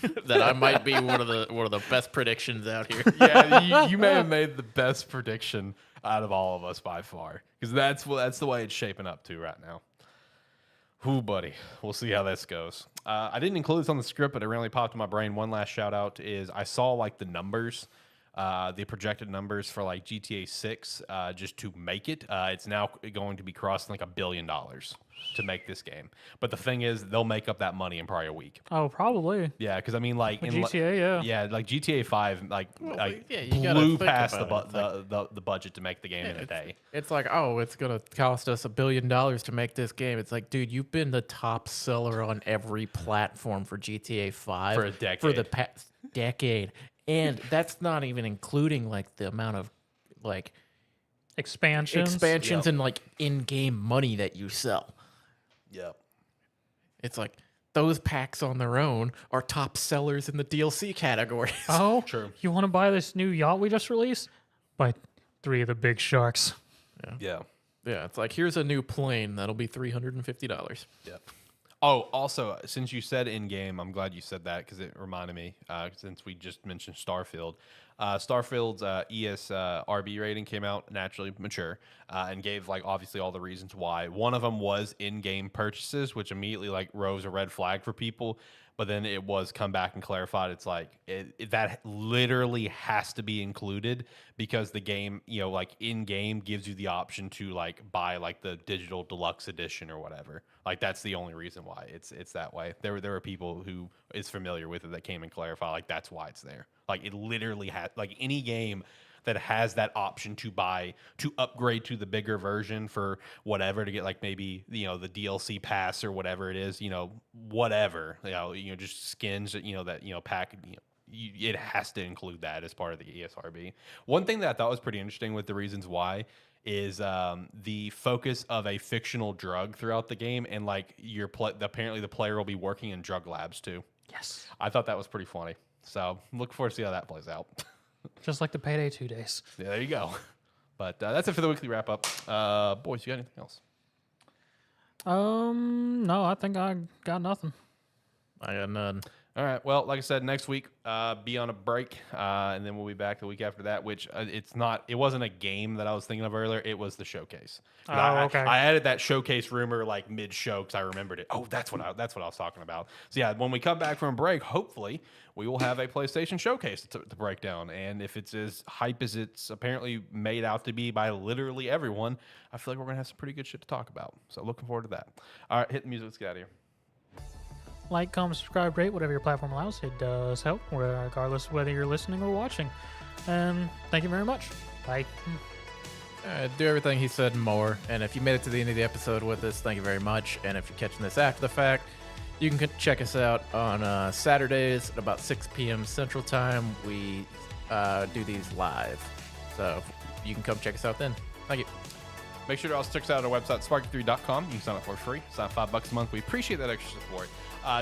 that I might be one of the best predictions out here. Yeah, you may have made the best prediction out of all of us by far, because that's the way it's shaping up to right now. Ooh, buddy. We'll see how this goes. I didn't include this on the script, but it really popped in my brain. One last shout out is I saw like the numbers, the projected numbers for like GTA 6 just to make it. It's now going to be crossing like $1 billion to make this game. But the thing is, they'll make up that money in probably a week. Oh, probably. Yeah, because I mean, like in GTA, yeah, like GTA 5, you blew past the budget to make the game in a day. It's like, oh, it's gonna cost us $1 billion to make this game. It's like, dude, you've been the top seller on every platform for GTA 5 for a decade, for the past decade, and that's not even including like the amount of like expansions yep. and like in-game money that you sell. Yep. It's like those packs on their own are top sellers in the DLC category. Oh, true. You want to buy this new yacht we just released? Buy 3 of the big sharks. Yeah. It's like, here's a new plane that'll be $350. Yep. Oh, also, since you said in-game, I'm glad you said that because it reminded me, since we just mentioned Starfield. Starfield's ESRB rating came out naturally mature and gave like obviously all the reasons why. One of them was in-game purchases, which immediately like rose a red flag for people. But then it was come back and clarified. It's like that literally has to be included because the game, like in game gives you the option to like buy like the digital deluxe edition or whatever. Like that's the only reason why it's that way. There were people who is familiar with it that came and clarified like that's why it's there. Like it literally has like any game that has that option to buy to upgrade to the bigger version for whatever to get like maybe the DLC pass or whatever it is, whatever, just skins that pack, it has to include that as part of the ESRB. One thing that I thought was pretty interesting with the reasons why is the focus of a fictional drug throughout the game, and like apparently the player will be working in drug labs too. Yes, I thought that was pretty funny. So look forward to see how that plays out. Just like the Payday 2 days. Yeah, there you go. But that's it for the weekly wrap up. Boys, you got anything else? No, I think I got nothing. I got none. All right. Well, like I said, next week be on a break, and then we'll be back the week after that. Which it wasn't a game that I was thinking of earlier. It was the showcase. Okay. I added that showcase rumor like mid-show because I remembered it. Oh, that's what I was talking about. So yeah, when we come back from break, hopefully we will have a PlayStation showcase to break down. And if it's as hype as it's apparently made out to be by literally everyone, I feel like we're gonna have some pretty good shit to talk about. So looking forward to that. All right, hit the music. Let's get out of here. Like, comment, subscribe, rate, whatever your platform allows. It does help, regardless of whether you're listening or watching. Thank you very much. Bye. Do everything he said and more. And if you made it to the end of the episode with us, thank you very much. And if you're catching this after the fact, you can check us out on Saturdays at about 6 p.m. Central Time. We do these live. So you can come check us out then. Thank you. Make sure to also check us out at our website, sparky3.com. You can sign up for free. Sign up $5 a month. We appreciate that extra support.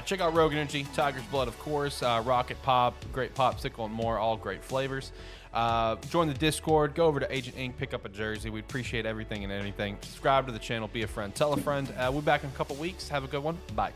Check out Rogue Energy, Tiger's Blood, of course, Rocket Pop, Great Popsicle, and more, all great flavors. Join the Discord. Go over to Agent Inc. Pick up a jersey. We appreciate everything and anything. Subscribe to the channel. Be a friend. Tell a friend. We'll be back in a couple weeks. Have a good one. Bye.